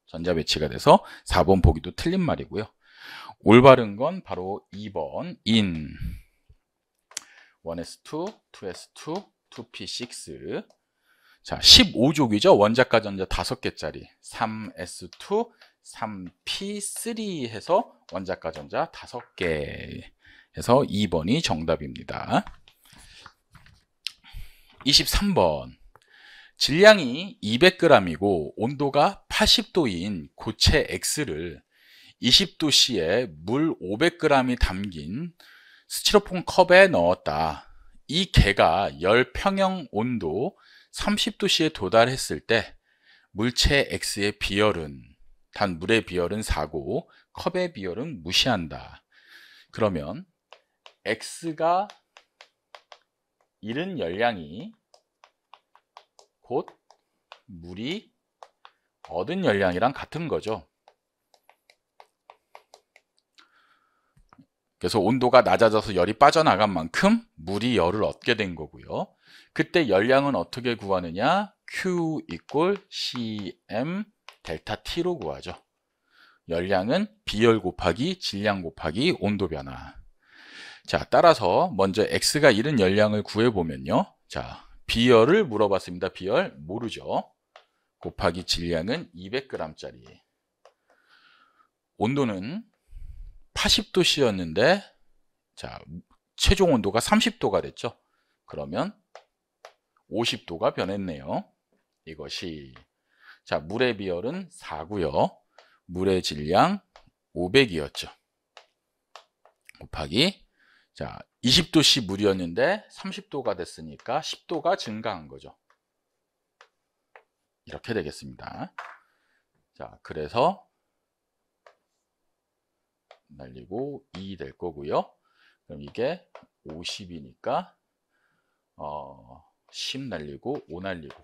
전자 배치가 돼서 4번 보기도 틀린 말이고요. 올바른 건 바로 2번 인 1s2, 2s2, 2p6. 자, 15족이죠. 원자가 전자 5개짜리 3s2, 3p3 해서 원자가 전자 5개 해서 2번이 정답입니다. 23번. 질량이 200g이고 온도가 80도인 고체 X를 20도씨에 물 500g이 담긴 스티로폼 컵에 넣었다. 이 개가 열 평형 온도 30도씨에 도달했을 때 물체 X의 비열은, 단 물의 비열은 4고 컵의 비열은 무시한다. 그러면 X가 잃은 열량이 곧 물이 얻은 열량이랑 같은 거죠. 그래서 온도가 낮아져서 열이 빠져나간 만큼 물이 열을 얻게 된 거고요. 그때 열량은 어떻게 구하느냐? Q = CM 델타 T로 구하죠. 열량은 비열 곱하기 질량 곱하기 온도 변화. 자, 따라서 먼저 X가 잃은 열량을 구해보면요. 자, 비열을 물어봤습니다. 비열 모르죠. 곱하기 질량은 200g짜리. 온도는 80도씨였는데 자, 최종 온도가 30도가 됐죠. 그러면 50도가 변했네요. 이것이 자, 물의 비열은 4고요. 물의 질량 500이었죠. 곱하기 자, 20도씨 물이었는데 30도가 됐으니까 10도가 증가한 거죠. 이렇게 되겠습니다. 자, 그래서 날리고 2 될 거고요. 그럼 이게 50이니까 10 날리고 5 날리고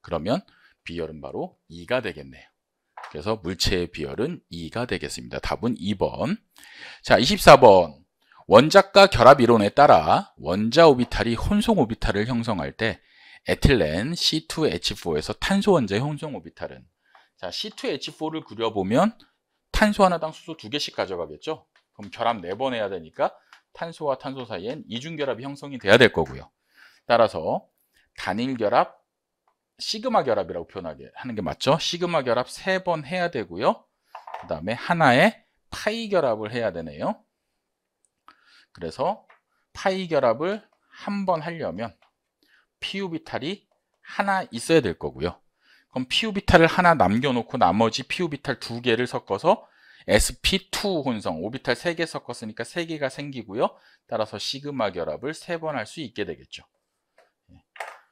그러면 비열은 바로 2가 되겠네요. 그래서 물체의 비열은 2가 되겠습니다. 답은 2번. 자, 24번. 원자과 결합 이론에 따라 원자 오비탈이 혼성 오비탈을 형성할 때 에틸렌 C2H4에서 탄소 원자의 혼성 오비탈은 자, C2H4를 그려보면 탄소 하나당 수소 2개씩 가져가겠죠. 그럼 결합 4번 해야 되니까 탄소와 탄소 사이엔 이중결합이 형성이 돼야 될 거고요. 따라서 단일 결합, 시그마 결합이라고 표현하게 하는 게 맞죠. 시그마 결합 3번 해야 되고요. 그 다음에 하나의 파이 결합을 해야 되네요. 그래서 파이 결합을 한 번 하려면 피우비탈이 하나 있어야 될 거고요. 그럼 피우비탈을 하나 남겨놓고 나머지 피우비탈 2개를 섞어서 sp2 혼성, 오비탈 3개 섞었으니까 3개가 생기고요. 따라서 시그마 결합을 3번 할 수 있게 되겠죠.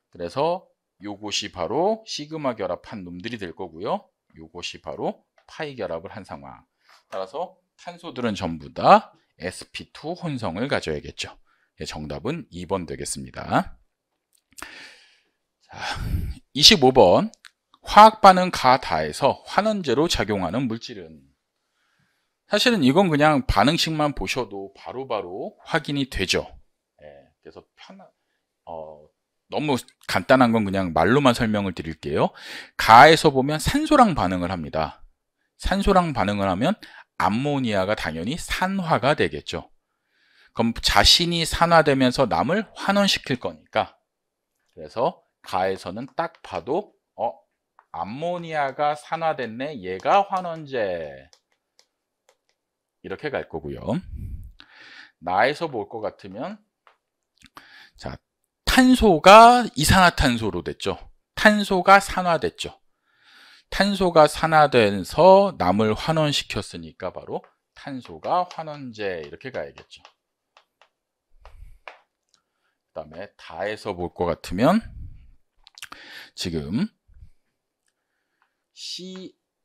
그래서 요것이 바로 시그마 결합한 놈들이 될 거고요. 요것이 바로 파이 결합을 한 상황. 따라서 탄소들은 전부 다 sp2 혼성을 가져야겠죠. 정답은 2번 되겠습니다. 자, 25번. 화학 반응 가다에서 환원제로 작용하는 물질은 사실은 이건 그냥 반응식만 보셔도 바로바로 확인이 되죠. 그래서 너무 간단한 건 그냥 말로만 설명을 드릴게요. 가에서 보면 산소랑 반응을 합니다. 산소랑 반응을 하면 암모니아가 당연히 산화가 되겠죠. 그럼 자신이 산화되면서 남을 환원시킬 거니까 그래서 가에서는 딱 봐도 암모니아가 산화됐네, 얘가 환원제 이렇게 갈 거고요. 나에서 볼 것 같으면 자, 탄소가 이산화탄소로 됐죠. 탄소가 산화됐죠. 탄소가 산화돼서 남을 환원시켰으니까 바로 탄소가 환원제 이렇게 가야겠죠. 그 다음에 다에서 볼 것 같으면 지금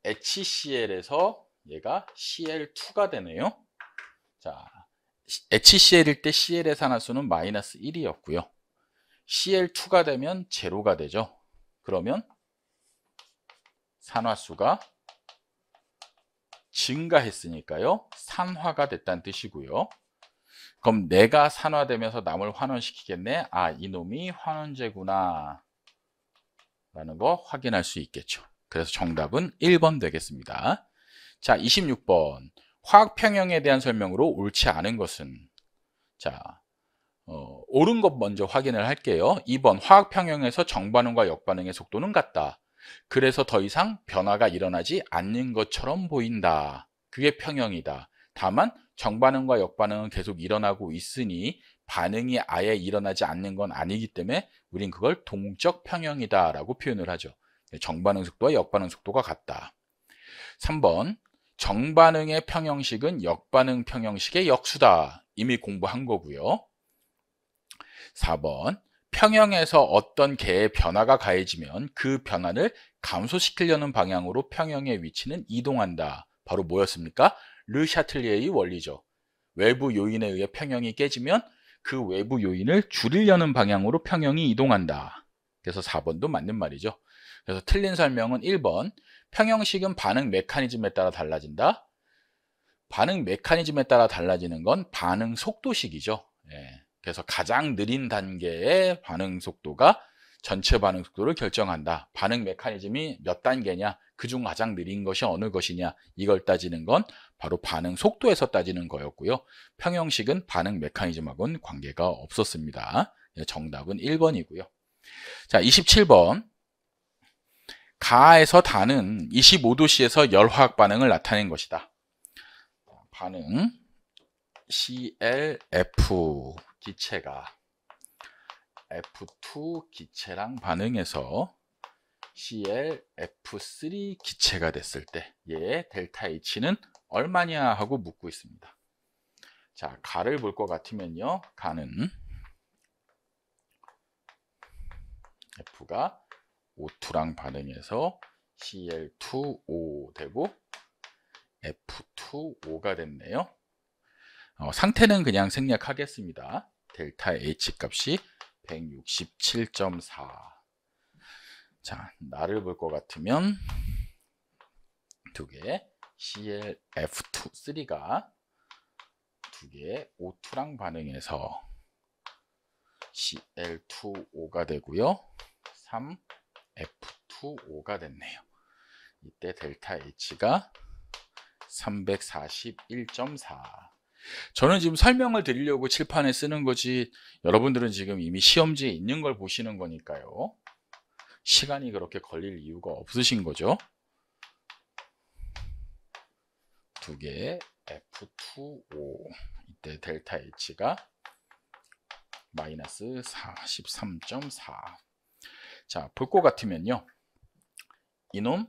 HCl에서 얘가 Cl2가 되네요. 자, HCl일 때 Cl의 산화수는 마이너스 1이었고요. Cl2가 되면 제로가 되죠. 그러면 산화수가 증가했으니까요. 산화가 됐다는 뜻이고요. 그럼 내가 산화되면서 남을 환원시키겠네. 아, 이놈이 환원제구나 라는 거 확인할 수 있겠죠. 그래서 정답은 1번 되겠습니다. 자, 26번. 화학 평형에 대한 설명으로 옳지 않은 것은 자, 옳은 것 먼저 확인을 할게요. 2번. 화학 평형에서 정반응과 역반응의 속도는 같다. 그래서 더 이상 변화가 일어나지 않는 것처럼 보인다. 그게 평형이다. 다만 정반응과 역반응은 계속 일어나고 있으니 반응이 아예 일어나지 않는 건 아니기 때문에 우린 그걸 동적 평형이다 라고 표현을 하죠. 정반응 속도와 역반응 속도가 같다. 3번. 정반응의 평형식은 역반응 평형식의 역수다. 이미 공부한 거고요. 4번. 평형에서 어떤 개의 변화가 가해지면 그 변화를 감소시키려는 방향으로 평형의 위치는 이동한다. 바로 뭐였습니까? 르 샤틀리에의 원리죠. 외부 요인에 의해 평형이 깨지면 그 외부 요인을 줄이려는 방향으로 평형이 이동한다. 그래서 4번도 맞는 말이죠. 그래서 틀린 설명은 1번. 평형식은 반응 메커니즘에 따라 달라진다. 반응 메커니즘에 따라 달라지는 건 반응 속도식이죠. 그래서 가장 느린 단계의 반응 속도가 전체 반응 속도를 결정한다. 반응 메커니즘이 몇 단계냐, 그중 가장 느린 것이 어느 것이냐, 이걸 따지는 건 바로 반응 속도에서 따지는 거였고요. 평형식은 반응 메커니즘하고는 관계가 없었습니다. 정답은 1번이고요. 자, 27번. 가에서 다는 25도씨에서 열화학 반응을 나타낸 것이다. 반응 ClF 기체가 F2 기체랑 반응해서 ClF3 기체가 됐을 때 얘의 델타 H는 얼마냐 하고 묻고 있습니다. 자, 가를 볼 것 같으면요, 가는 F가 O2랑 반응해서 Cl2O 되고 F2O가 됐네요. 상태는 그냥 생략하겠습니다. 델타 H 값이 167.4. 자, 나를 볼 것 같으면 두 개 ClF2, 3가 두 개 O2랑 반응해서 Cl2O가 되고요. 3F2O가 됐네요. 이때 델타 H가 341.4. 저는 지금 설명을 드리려고 칠판에 쓰는 거지, 여러분들은 지금 이미 시험지에 있는 걸 보시는 거니까요. 시간이 그렇게 걸릴 이유가 없으신 거죠. 두 개 F2O, 이때 델타 H가 마이너스 43.4. 자, 볼 것 같으면요, 이놈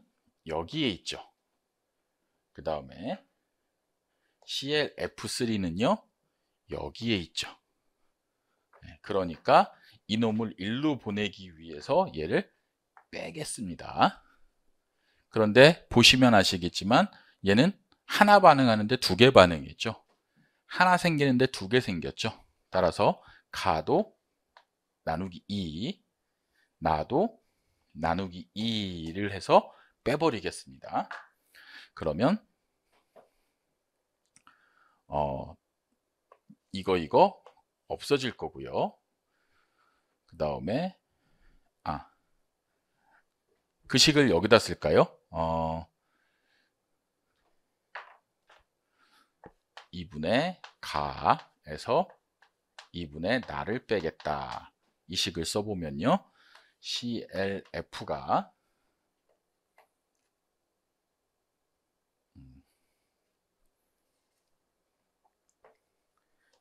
여기에 있죠. 그 다음에 ClF3는요 여기에 있죠. 그러니까 이놈을 일로 보내기 위해서 얘를 빼겠습니다. 그런데 보시면 아시겠지만 얘는 하나 반응하는데 두 개 반응했죠. 하나 생기는데 두 개 생겼죠. 따라서 가도 나누기 2, 나도 나누기 2를 해서 빼버리겠습니다. 그러면 이거 없어질 거고요. 그 다음에 그 식을 여기다 쓸까요? 2분의 가에서 2분의 나를 빼겠다. 이 식을 써보면요, ClF가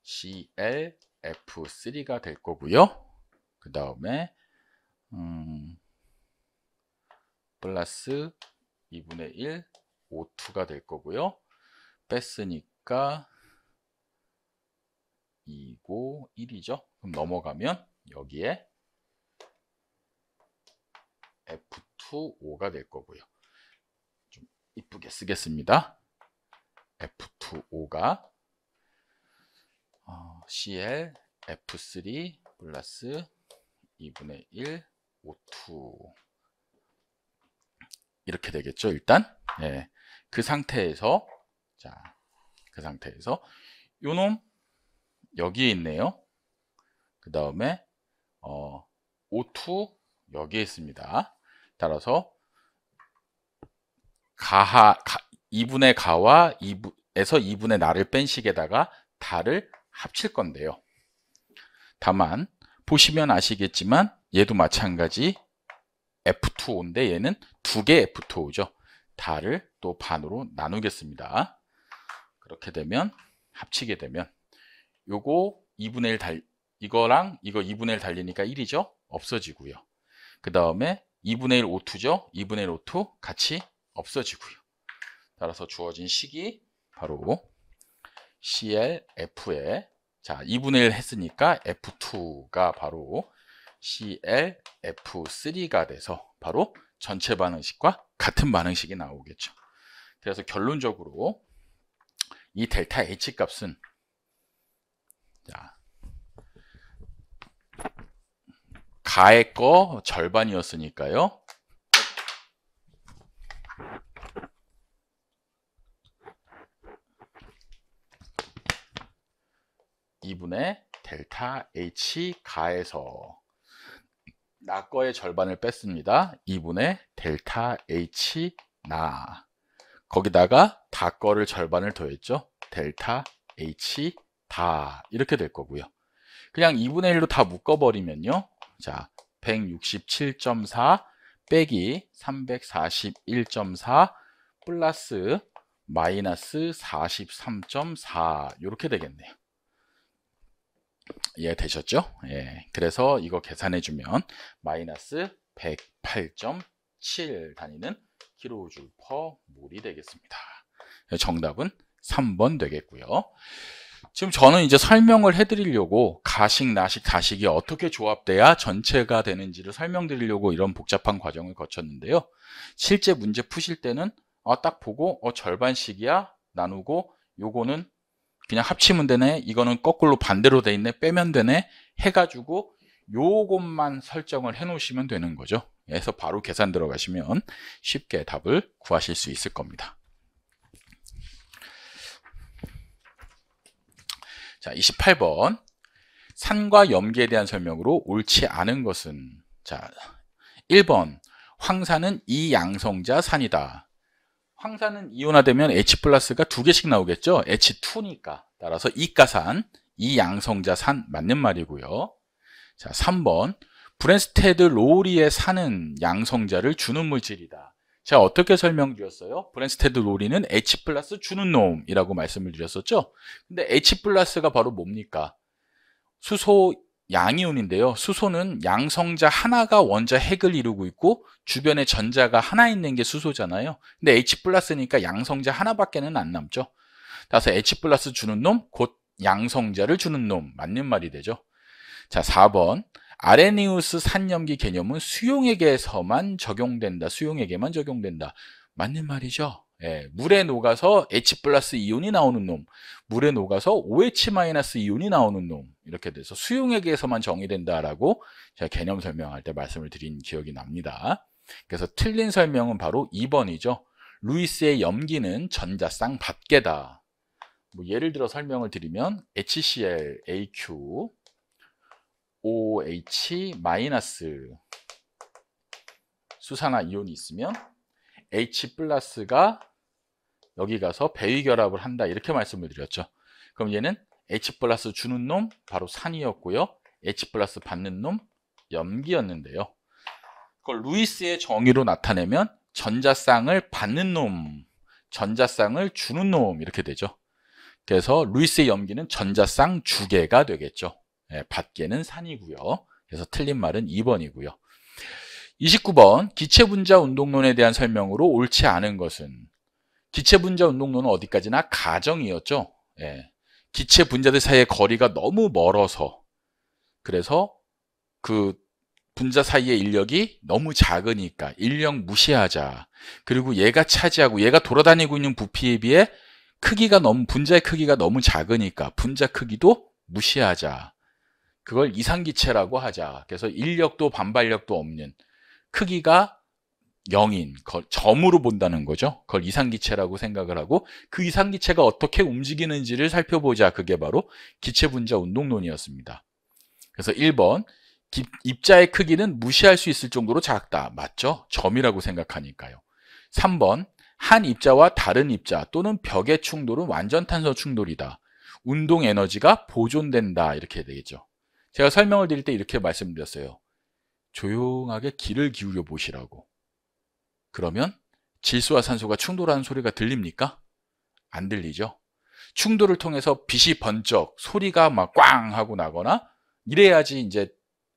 ClF3가 될 거고요. 그 다음에 플러스 2분의 1 O2가 될 거고요. 뺐으니까 2고 1이죠. 그럼 넘어가면 여기에 F2O가 될 거고요. 좀 이쁘게 쓰겠습니다. F2O가 ClF3 플러스 2분의 1 O2 이렇게 되겠죠. 일단 그 상태에서, 자, 그 상태에서 요놈 여기에 있네요. 그 다음에 O2 여기에 있습니다. 따라서 2분의 가와 2에서 2분의 나를 뺀 식에다가 다를 합칠 건데요. 다만 보시면 아시겠지만 얘도 마찬가지 F2O인데 얘는 두 개 F2O죠. 다를 또 반으로 나누겠습니다. 그렇게 되면, 합치게 되면 요거 2분의 1 이거랑 이거 2분의 1 달리니까 1이죠. 없어지고요. 그 다음에 2분의 1 O2죠. 2분의 1 O2 같이 없어지고요. 따라서 주어진 식이 바로 ClF에, 자, 2분의 1 했으니까 F2가 바로 ClF3가 돼서 바로 전체 반응식과 같은 반응식이 나오겠죠. 그래서 결론적으로 이 델타 H 값은, 자, 가의 거 절반이었으니까요. 2분의 델타 H 가에서 나 거의 절반을 뺐습니다. 2분의 델타 H 나, 거기다가 다 거를 절반을 더했죠. 델타 H 다, 이렇게 될 거고요. 그냥 2분의 1로 다 묶어버리면요, 자, 167.4 빼기 341.4 플러스 마이너스 43.4 이렇게 되겠네요. 이해되셨죠? 예, 그래서 이거 계산해주면 마이너스 108.7 단위는 킬로줄 퍼 몰이 되겠습니다. 정답은 3번 되겠고요. 지금 저는 이제 설명을 해드리려고 가식, 나식, 다식이 어떻게 조합돼야 전체가 되는지를 설명드리려고 이런 복잡한 과정을 거쳤는데요. 실제 문제 푸실 때는 딱 보고 절반씩이야 나누고 요거는 그냥 합치면 되네, 이거는 거꾸로 반대로 돼 있네, 빼면 되네 해가지고 요것만 설정을 해 놓으시면 되는 거죠. 그래서 바로 계산 들어가시면 쉽게 답을 구하실 수 있을 겁니다. 자, 28번. 산과 염기에 대한 설명으로 옳지 않은 것은, 자, 1번 황산은 이양성자 산이다. 황산은 이온화되면 H 플러스가 2개씩 나오겠죠. H2니까. 따라서 이가산, 이양성자 산 맞는 말이고요. 자, 3번 브랜스테드 로리의 산은 양성자를 주는 물질이다. 제가 어떻게 설명드렸어요? 브랜스테드 로리는 H 플러스 주는 놈이라고 말씀을 드렸었죠. 근데 H 플러스가 바로 뭡니까? 수소 양이온인데요. 수소는 양성자 하나가 원자 핵을 이루고 있고 주변에 전자가 하나 있는 게 수소잖아요. 근데 H 플러스니까 양성자 하나밖에는 안 남죠. 따라서 H 플러스 주는 놈, 곧 양성자를 주는 놈 맞는 말이 되죠. 자, 4번 아레니우스 산염기 개념은 수용액에서만 적용된다. 수용액에만 적용된다. 맞는 말이죠. 예, 물에 녹아서 H 플러스 이온이 나오는 놈, 물에 녹아서 OH 마이너스 이온이 나오는 놈, 이렇게 돼서 수용액에서만 정의된다라고 제가 개념 설명할 때 말씀을 드린 기억이 납니다. 그래서 틀린 설명은 바로 2번이죠. 루이스의 염기는 전자쌍 밖에다. 뭐 예를 들어 설명을 드리면 HCl, AQ, OH 마이너스 수산화 이온이 있으면 H 플러스가 여기 가서 배위결합을 한다 이렇게 말씀을 드렸죠. 그럼 얘는 H 플러스 주는 놈 바로 산이었고요. H 플러스 받는 놈 염기였는데요. 그걸 루이스의 정의로 나타내면 전자쌍을 받는 놈, 전자쌍을 주는 놈 이렇게 되죠. 그래서 루이스의 염기는 전자쌍 주계가 되겠죠. 네, 받계는 산이고요. 그래서 틀린 말은 2번이고요. 29번 기체분자 운동론에 대한 설명으로 옳지 않은 것은, 기체분자 운동론은 어디까지나 가정이었죠. 예. 기체분자들 사이의 거리가 너무 멀어서, 그래서 그 분자 사이의 인력이 너무 작으니까 인력 무시하자. 그리고 얘가 차지하고 얘가 돌아다니고 있는 부피에 비해 크기가 너무, 분자의 크기가 너무 작으니까 분자 크기도 무시하자. 그걸 이상기체라고 하자. 그래서 인력도 반발력도 없는, 크기가 0인 점으로 본다는 거죠. 그걸 이상기체라고 생각을 하고 그 이상기체가 어떻게 움직이는지를 살펴보자. 그게 바로 기체분자 운동론이었습니다. 그래서 1번 입자의 크기는 무시할 수 있을 정도로 작다. 맞죠? 점이라고 생각하니까요. 3번 한 입자와 다른 입자 또는 벽의 충돌은 완전탄소 충돌이다. 운동 에너지가 보존된다. 이렇게 되겠죠. 제가 설명을 드릴 때 이렇게 말씀드렸어요. 조용하게 귀를 기울여 보시라고. 그러면 질소와 산소가 충돌하는 소리가 들립니까? 안 들리죠? 충돌을 통해서 빛이 번쩍, 소리가 막 꽝 하고 나거나 이래야지 이제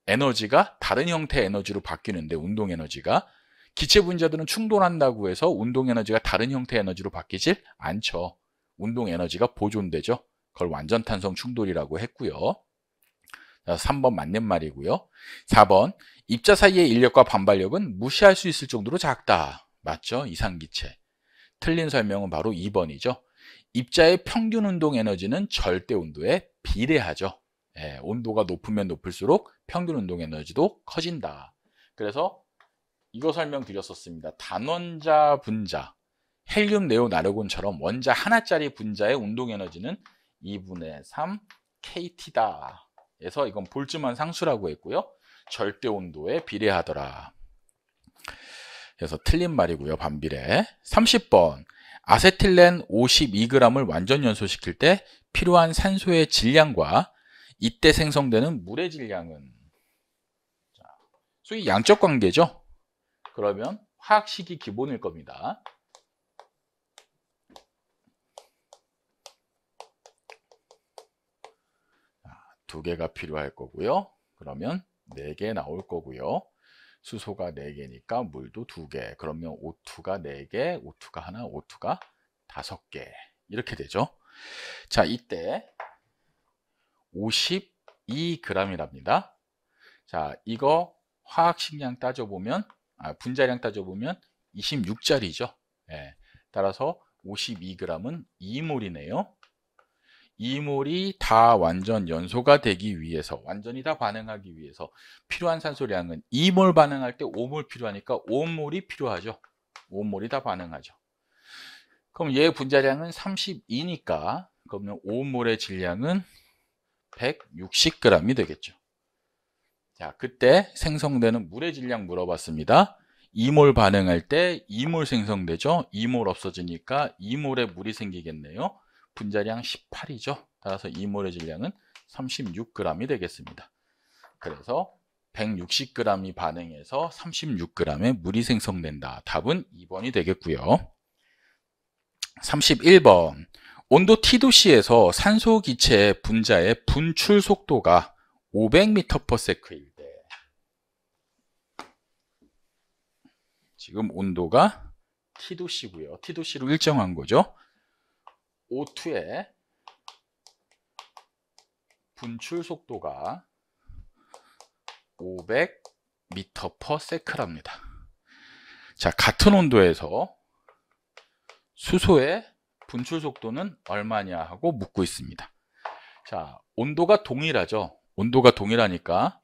에너지가 다른 형태의 에너지로 바뀌는데, 운동 에너지가. 기체 분자들은 충돌한다고 해서 운동 에너지가 다른 형태의 에너지로 바뀌질 않죠. 운동 에너지가 보존되죠. 그걸 완전탄성 충돌이라고 했고요. 3번 맞는 말이고요. 4번 입자 사이의 인력과 반발력은 무시할 수 있을 정도로 작다. 맞죠? 이상기체. 틀린 설명은 바로 2번이죠. 입자의 평균 운동 에너지는 절대 온도에 비례하죠. 예, 온도가 높으면 높을수록 평균 운동 에너지도 커진다. 그래서 이거 설명드렸었습니다. 단원자 분자, 헬륨, 네온, 아르곤처럼 원자 하나짜리 분자의 운동 에너지는 2분의 3 kT다. 그래서 이건 볼츠만 상수라고 했고요. 절대 온도에 비례하더라. 그래서 틀린 말이고요. 반비례. 30번 아세틸렌 52g을 완전 연소시킬 때 필요한 산소의 질량과 이때 생성되는 물의 질량은, 소위 양적 관계죠. 그러면 화학식이 기본일 겁니다. 2개가 필요할 거고요. 그러면 4개 나올 거고요. 수소가 4개니까 물도 2개. 그러면 O2가 4개, O2가 하나, O2가 5개. 이렇게 되죠. 자, 이때 52g이랍니다. 자, 이거 화학식량 따져보면, 분자량 따져보면 26짜리죠. 예, 따라서 52g은 2몰이네요. 2몰이 다 완전 연소가 되기 위해서, 완전히 다 반응하기 위해서 필요한 산소량은 2몰 반응할 때 5몰 필요하니까 5몰이 필요하죠. 5몰이 다 반응하죠. 그럼 얘 분자량은 32니까 그러면 5몰의 질량은 160g이 되겠죠. 자, 그때 생성되는 물의 질량 물어봤습니다. 2몰 반응할 때 2몰 생성되죠. 2몰 없어지니까 2몰의 물이 생기겠네요. 분자량 18이죠. 따라서 2몰의 질량은 36g이 되겠습니다. 그래서 160g이 반응해서 36g의 물이 생성된다. 답은 2번이 되겠고요. 31번. 온도 T도씨에서 산소 기체 분자의 분출 속도가 500m/s일 때, 지금 온도가 T도씨고요. T도씨로 일정한 거죠. O2의 분출 속도가 500m/s랍니다. 자, 같은 온도에서 수소의 분출 속도는 얼마냐 하고 묻고 있습니다. 자, 온도가 동일하죠. 온도가 동일하니까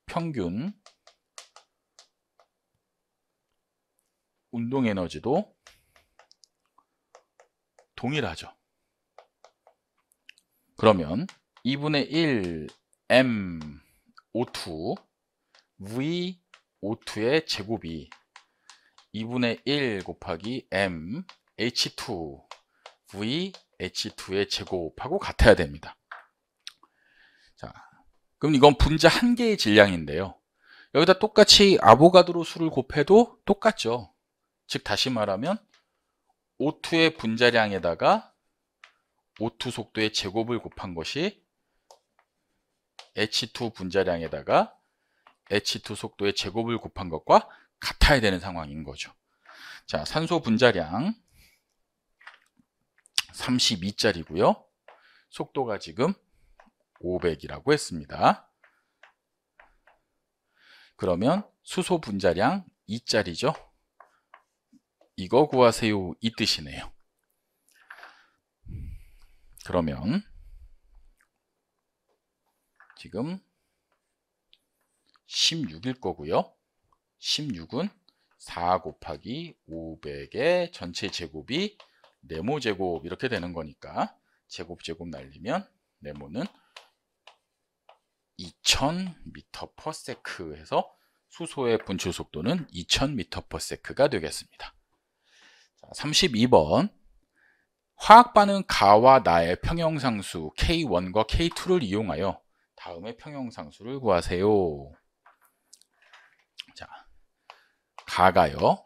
평균 운동 에너지도 동일하죠. 그러면 2분의 1 MO2 V O2의 제곱이 2분의 1 곱하기 M H2 V H2의 제곱하고 같아야 됩니다. 자, 그럼 이건 분자 한 개의 질량인데요. 여기다 똑같이 아보가드로 수를 곱해도 똑같죠. 즉 다시 말하면 O2의 분자량에다가 O2 속도의 제곱을 곱한 것이 H2 분자량에다가 H2 속도의 제곱을 곱한 것과 같아야 되는 상황인 거죠. 자, 산소 분자량 32짜리고요. 속도가 지금 500이라고 했습니다. 그러면 수소 분자량 2짜리죠. 이거 구하세요, 이 뜻이네요. 그러면 지금 16일 거고요. 16은 4 곱하기 500의 전체 제곱이 네모 제곱 이렇게 되는 거니까 제곱 날리면 네모는 2000m/s 해서 수소의 분출 속도는 2000m/s가 되겠습니다. 자, 32번. 화학 반응 가와 나의 평형상수 K1과 K2를 이용하여 다음의 평형상수를 구하세요. 자, 가가요.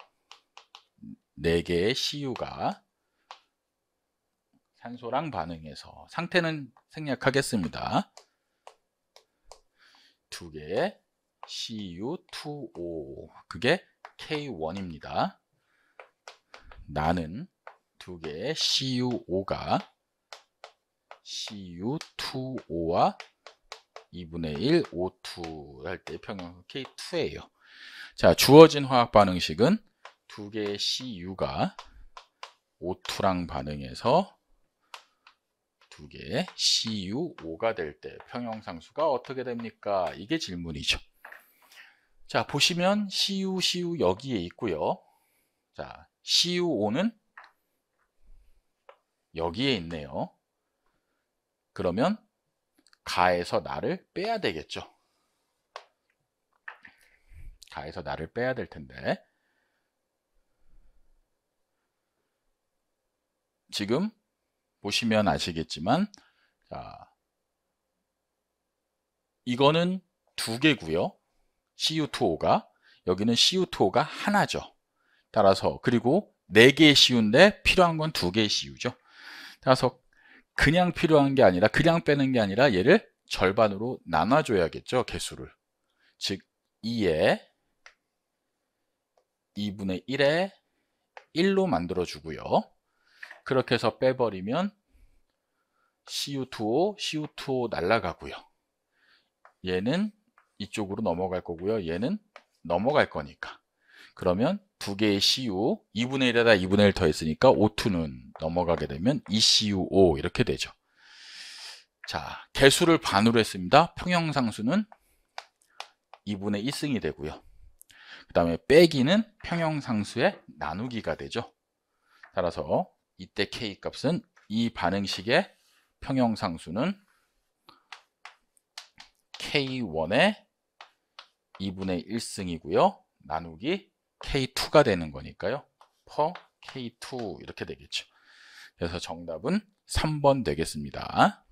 4개의 CU가 산소랑 반응해서 상태는 생략하겠습니다. 2개의 CU2O, 그게 K1입니다. 나는 2개의 CU5가 CU2O와 2분의 1 O2 할 때 평형 K2예요. 자, 주어진 화학 반응식은 2개의 CU가 O2랑 반응해서 2개의 CU5가 될 때 평형상수가 어떻게 됩니까? 이게 질문이죠. 자, 보시면 CU 여기에 있고요. 자, CU5는 여기에 있네요. 그러면 가에서 나를 빼야 되겠죠. 가에서 나를 빼야 될 텐데, 지금 보시면 아시겠지만, 자, 이거는 2개고요. CU2O가, 여기는 CU2O가 하나죠. 따라서, 그리고 4개의 CU인데 필요한 건 2개의 CU죠. 따라서 그냥 필요한 게 아니라, 그냥 빼는 게 아니라 얘를 절반으로 나눠줘야겠죠, 개수를. 즉 2에 2분의 1에 1로 만들어주고요. 그렇게 해서 빼버리면 CU2O, CU2O 날아가고요. 얘는 이쪽으로 넘어갈 거고요. 얘는 넘어갈 거니까. 그러면 두 개의 CU, 2분의 1에다 2분의 1 더했으니까 O2는 넘어가게 되면 2CU5 이렇게 되죠. 자, 개수를 반으로 했습니다. 평형상수는 2분의 1승이 되고요. 그 다음에 빼기는 평형상수의 나누기가 되죠. 따라서 이때 K 값은 이 반응식의 평형상수는 K1의 2분의 1승이고요. 나누기 K2가 되는 거니까요. per K2 이렇게 되겠죠. 그래서 정답은 3번 되겠습니다.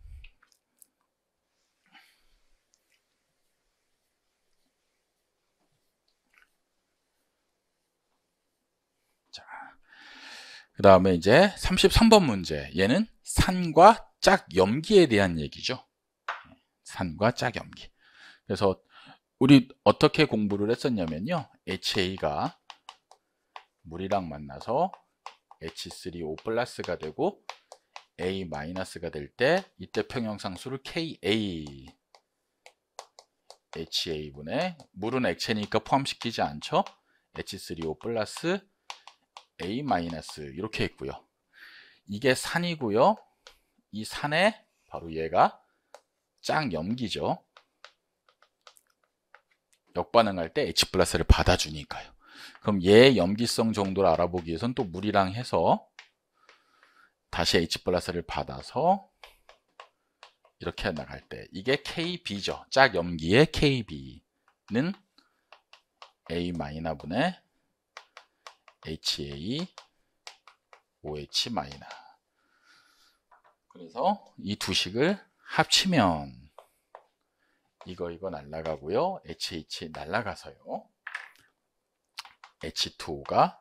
자, 그 다음에 이제 33번 문제. 얘는 산과 짝염기에 대한 얘기죠. 산과 짝염기. 그래서 우리 어떻게 공부를 했었냐면요. HA가 물이랑 만나서 H3O 플러스가 되고 A 마이너스가 될 때 이때 평형상수를 KA HA분의 물은 액체니까 포함시키지 않죠. H3O 플러스 A 마이너스 이렇게 했고요. 이게 산이고요. 이 산에 바로 얘가 짝염기죠. 역반응할 때 H 플러스를 받아주니까요. 그럼 얘의 염기성 정도를 알아보기 위해서는 또 물이랑 해서 다시 H 플러스를 받아서 이렇게 나갈 때 이게 KB죠. 짝염기의 KB는 A 마이너 분의 HA OH 마이너. 그래서 이 두 식을 합치면 이거 날라가고요. HH 날라가서요. H2O가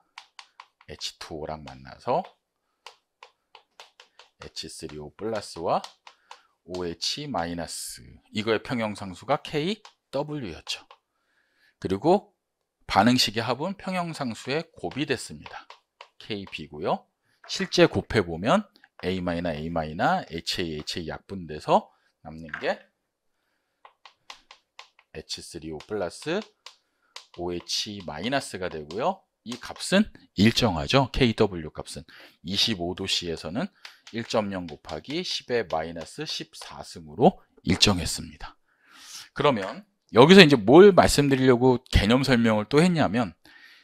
H2O랑 만나서 H3O 플러스와 OH 마이너스 이거의 평형상수가 KW였죠. 그리고 반응식의 합은 평형상수의 곱이 됐습니다. KB고요. 실제 곱해보면 A 마이너 A 마이너 HA HA 약분돼서 남는 게 H3O 플러스 OH 마이너스가 되고요. 이 값은 일정하죠. KW 값은 25도씨에서는 1.0 곱하기 10의 마이너스 14승으로 일정했습니다. 그러면 여기서 이제 뭘 말씀드리려고 개념 설명을 또 했냐면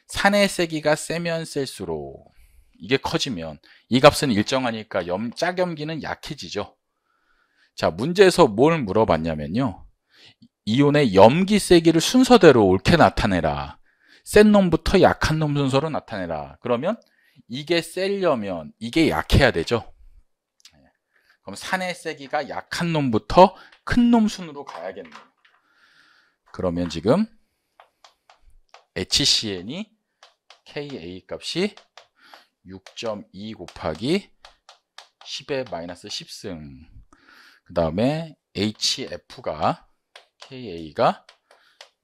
산의 세기가 세면 셀수록 이게 커지면 이 값은 일정하니까 짝염기는 약해지죠. 자, 문제에서 뭘 물어봤냐면요. 이온의 염기 세기를 순서대로 옳게 나타내라. 센 놈부터 약한 놈 순서로 나타내라. 그러면 이게 세려면 이게 약해야 되죠. 그럼 산의 세기가 약한 놈부터 큰 놈 순으로 가야겠네요. 그러면 지금 HCn이 Ka 값이 6.2 곱하기 10의 마이너스 10승. 그 다음에 HF가 Ka가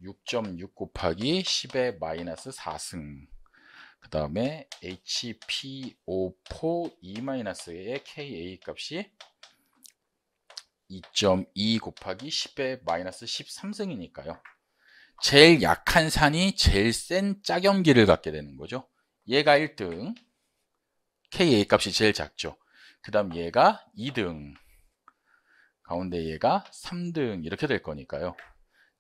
6.6 곱하기 10의 마이너스 4승. 그 다음에 HPO4 2-의 Ka 값이 2.2 곱하기 10의 마이너스 13승이니까요. 제일 약한 산이 제일 센 짝염기를 갖게 되는 거죠. 얘가 1등, Ka 값이 제일 작죠. 그 다음 얘가 2등, 가운데 얘가 3등 이렇게 될 거니까요.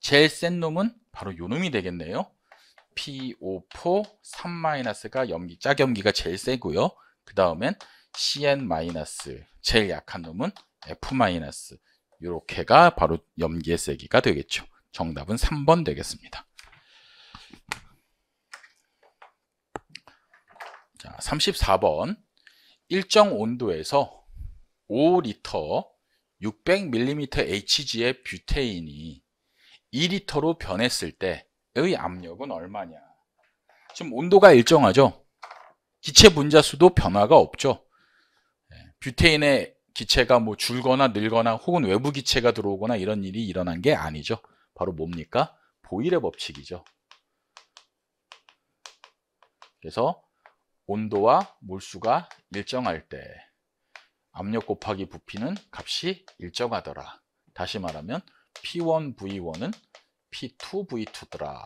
제일 센 놈은 바로 요 놈이 되겠네요. PO4 3-가 짝염기가 제일 세고요. 그 다음엔 CN- 제일 약한 놈은 F- 이렇게가 바로 염기의 세기가 되겠죠. 정답은 3번 되겠습니다. 자, 34번. 일정 온도에서 5리터 600ml HG의 뷰테인이 2리터로 변했을 때의 압력은 얼마냐? 지금 온도가 일정하죠? 기체 분자수도 변화가 없죠? 뷰테인의 기체가 뭐 줄거나 늘거나 혹은 외부 기체가 들어오거나 이런 일이 일어난 게 아니죠. 바로 뭡니까? 보일의 법칙이죠. 그래서 온도와 몰수가 일정할 때 압력 곱하기 부피는 값이 일정하더라. 다시 말하면 P1V1은 P2V2더라.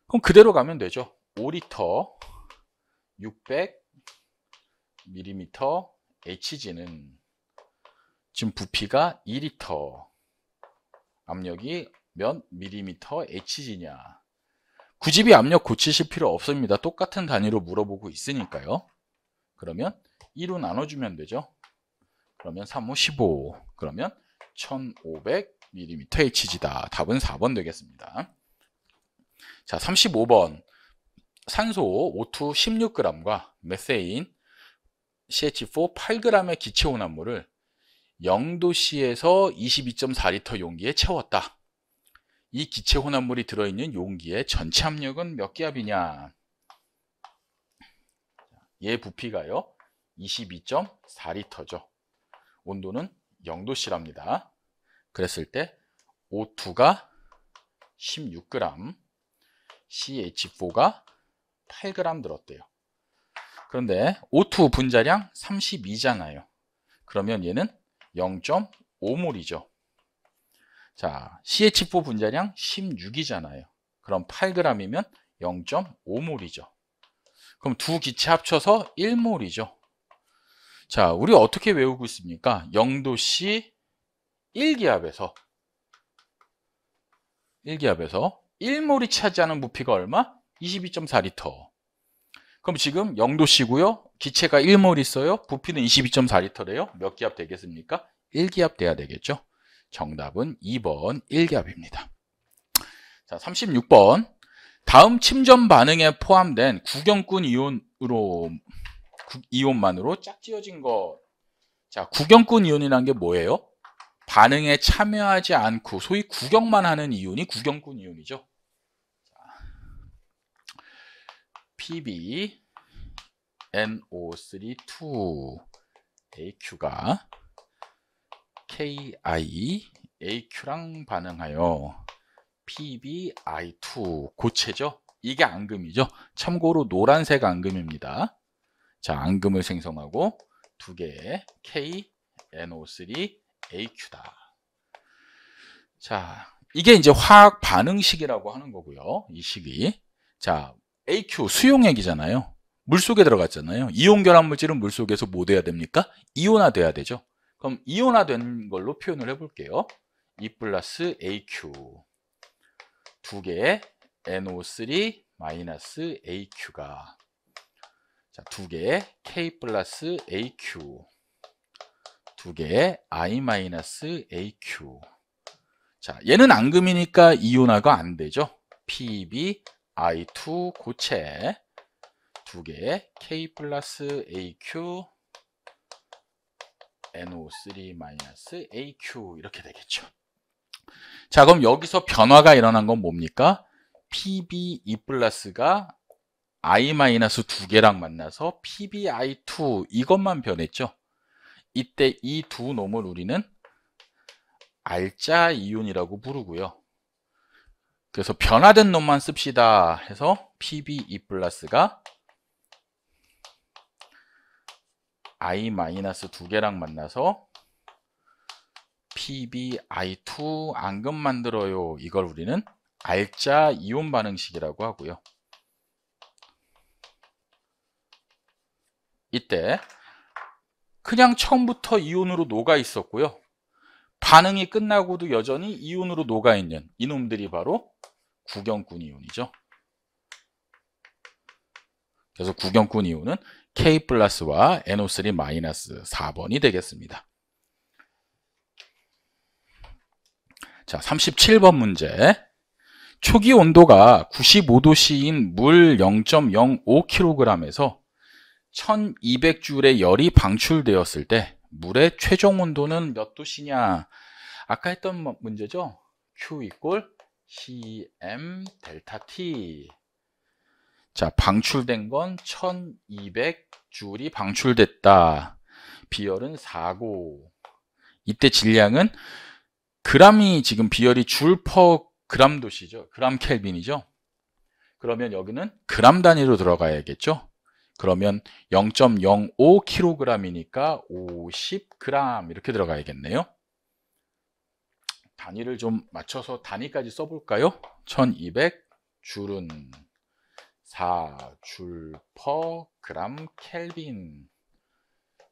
그럼 그대로 가면 되죠. 5리터 600mm HG는 지금 부피가 2리터, 압력이 몇 밀리미터 HG냐. 굳이 압력 고치실 필요 없습니다. 똑같은 단위로 물어보고 있으니까요. 그러면 2로 나눠주면 되죠. 그러면 3, 5, 15. 그러면 1500mm HG다. 답은 4번 되겠습니다. 자, 35번. 산소 O2 16g과 메세인 CH4 8g의 기체 혼합물을 0도씨에서 22.4L 용기에 채웠다. 이 기체 혼합물이 들어있는 용기의 전체 압력은 몇 기압이냐? 얘 부피가요 22.4L죠. 온도는 0도씨랍니다. 그랬을 때 O2가 16g, CH4가 8g 들었대요. 그런데 O2 분자량 32잖아요. 그러면 얘는 0.5몰이죠. 자, CH4 분자량 16이잖아요. 그럼 8g이면 0.5몰이죠. 그럼 두 기체 합쳐서 1몰이죠. 자, 우리 어떻게 외우고 있습니까? 0도씨 1기압에서 1몰이 차지하는 부피가 얼마? 22.4L. 그럼 지금 0도씨고요. 기체가 1몰 있어요. 부피는 22.4L래요. 몇 기압 되겠습니까? 1기압 돼야 되겠죠. 정답은 2번 1기압입니다. 자, 36번. 다음 침전 반응에 포함된 구경꾼 이온만으로 짝지어진 것. 자, 구경꾼 이온이라는 게 뭐예요? 반응에 참여하지 않고 소위 구경만 하는 이온이 구경꾼 이온이죠. PB NO3 2AQ가 KIAQ랑 반응하여 PbI2 고체죠. 이게 앙금이죠. 참고로 노란색 앙금입니다. 자, 앙금을 생성하고 두 개의 KNO3AQ다. 자, 이게 이제 화학 반응식이라고 하는 거고요. 이 식이. 자, AQ 수용액이잖아요. 물속에 들어갔잖아요. 이온 결합 물질은 물속에서 뭐 돼야 됩니까? 이온화돼야 되죠. 그럼 이온화된 걸로 표현을 해볼게요. E 플러스 AQ 두 개의 NO3 마이너스 AQ가 자, 두 개의 K 플러스 AQ 두 개의 I 마이너스 AQ. 자, 얘는 앙금이니까 이온화가 안 되죠. PbI2 고체 두 개의 K 플러스 AQ NO3 마이너스 AQ 이렇게 되겠죠. 자, 그럼 여기서 변화가 일어난 건 뭡니까? PbE 플러스가 I 마이너스 두 개랑 만나서 PbI2 이것만 변했죠. 이때 이 두 놈을 우리는 알짜 이온이라고 부르고요. 그래서 변화된 놈만 씁시다 해서 PbE 플러스가 I 마이너스 두 개랑 만나서 PbI2 앙금 만들어요. 이걸 우리는 알짜 이온 반응식이라고 하고요. 이때 그냥 처음부터 이온으로 녹아 있었고요. 반응이 끝나고도 여전히 이온으로 녹아 있는 이놈들이 바로 구경꾼 이온이죠. 그래서 구경꾼 이온은 K 플러스와 NO3 마이너스 4번이 되겠습니다. 자, 37번 문제. 초기 온도가 95도씨인 물 0.05kg에서 1200J의 열이 방출되었을 때 물의 최종 온도는 몇 도씨냐? 아까 했던 문제죠? Q 이꼴 CM 델타 T. 자, 방출된 건 1200J이 방출됐다. 비열은 4고, 이때 질량은 g이 지금 비열이 줄 퍼 그람 도시죠. 그람 켈빈이죠. 그러면 여기는 그람 단위로 들어가야겠죠. 그러면 0.05kg이니까 50g 이렇게 들어가야겠네요. 단위를 좀 맞춰서 단위까지 써볼까요? 1200 줄은 4줄 퍼 그람 켈빈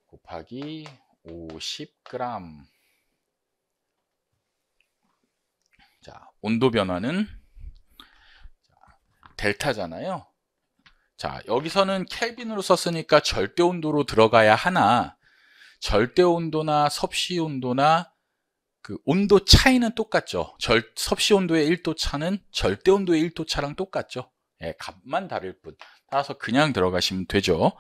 곱하기 50g. 자, 온도 변화는 델타잖아요. 자, 여기서는 켈빈으로 썼으니까 절대 온도로 들어가야 하나, 절대 온도나 섭씨 온도나 그 온도 차이는 똑같죠. 섭씨 온도의 1도 차는 절대 온도의 1도 차랑 똑같죠. 예, 값만 다를 뿐. 따라서 그냥 들어가시면 되죠.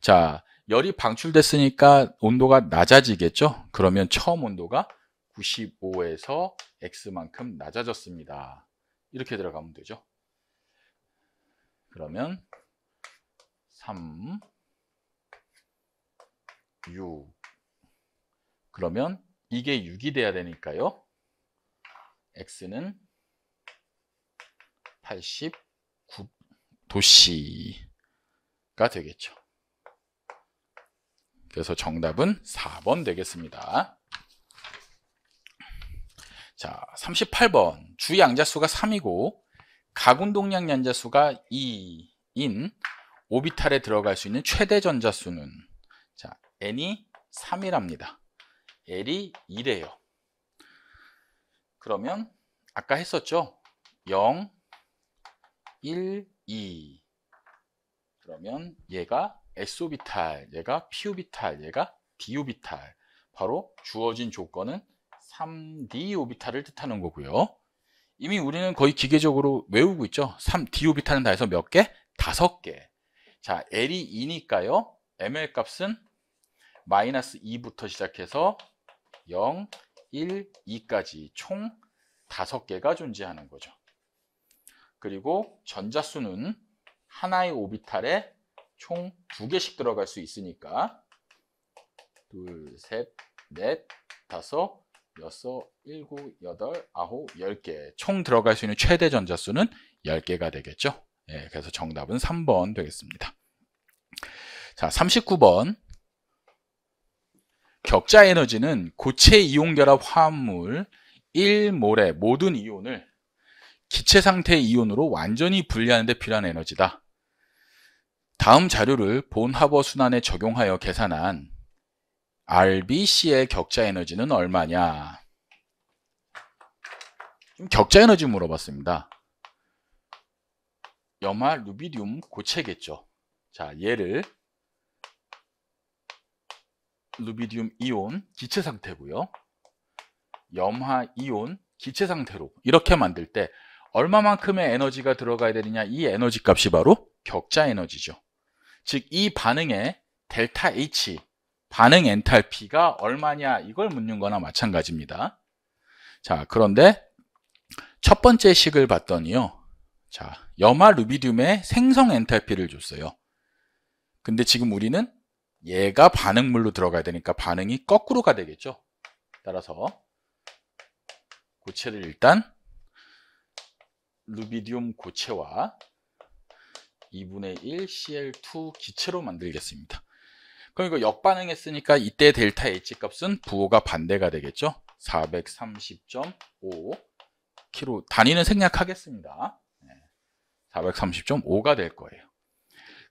자, 열이 방출됐으니까 온도가 낮아지겠죠. 그러면 처음 온도가 95에서 X만큼 낮아졌습니다. 이렇게 들어가면 되죠. 그러면 3, 6. 그러면 이게 6이 돼야 되니까요. X는 89도씨가 되겠죠. 그래서 정답은 4번 되겠습니다. 자, 38번. 주 양자수가 3이고 가운동량 양자수가 2인 오비탈에 들어갈 수 있는 최대 전자수는, 자, n이 3이랍니다. L이 2래요. 그러면 아까 했었죠? 0, 1, 2. 그러면 얘가 S오비탈, 얘가 P오비탈, 얘가 D오비탈. 바로 주어진 조건은 3D 오비탈을 뜻하는 거고요. 이미 우리는 거의 기계적으로 외우고 있죠. 3D 오비탈은 다 해서 몇 개? 5개. 자, L이 2니까요. ML 값은 마이너스 2부터 시작해서 0, 1, 2까지 총 5개가 존재하는 거죠. 그리고 전자수는 하나의 오비탈에 총 2개씩 들어갈 수 있으니까 둘, 셋, 넷, 다섯, 여섯, 일곱, 여덟, 아홉, 10개 총 들어갈 수 있는 최대 전자수는 10개가 되겠죠. 예, 그래서 정답은 3번 되겠습니다. 자, 39번. 격자 에너지는 고체 이온 결합 화합물 1몰의 모든 이온을 기체 상태의 이온으로 완전히 분리하는 데 필요한 에너지다. 다음 자료를 본 하버 순환에 적용하여 계산한 RBC의 격자 에너지는 얼마냐? 격자 에너지 물어봤습니다. 염화 루비디움 고체겠죠. 자, 얘를 루비디움 이온 기체 상태고요. 염화 이온 기체 상태로 이렇게 만들 때 얼마만큼의 에너지가 들어가야 되느냐, 이 에너지 값이 바로 격자 에너지죠. 즉 이 반응의 델타 H 반응 엔탈피가 얼마냐, 이걸 묻는 거나 마찬가지입니다. 자, 그런데 첫 번째 식을 봤더니요, 자, 염화 루비디움의 생성 엔탈피를 줬어요. 근데 지금 우리는 얘가 반응물로 들어가야 되니까 반응이 거꾸로가 되겠죠. 따라서 고체를 일단 루비디움 고체와 2분의 1 Cl2 기체로 만들겠습니다. 그럼 이거 역반응했으니까 이때 델타 H 값은 부호가 반대가 되겠죠. 430.5 kg. 단위는 생략하겠습니다. 430.5가 될 거예요.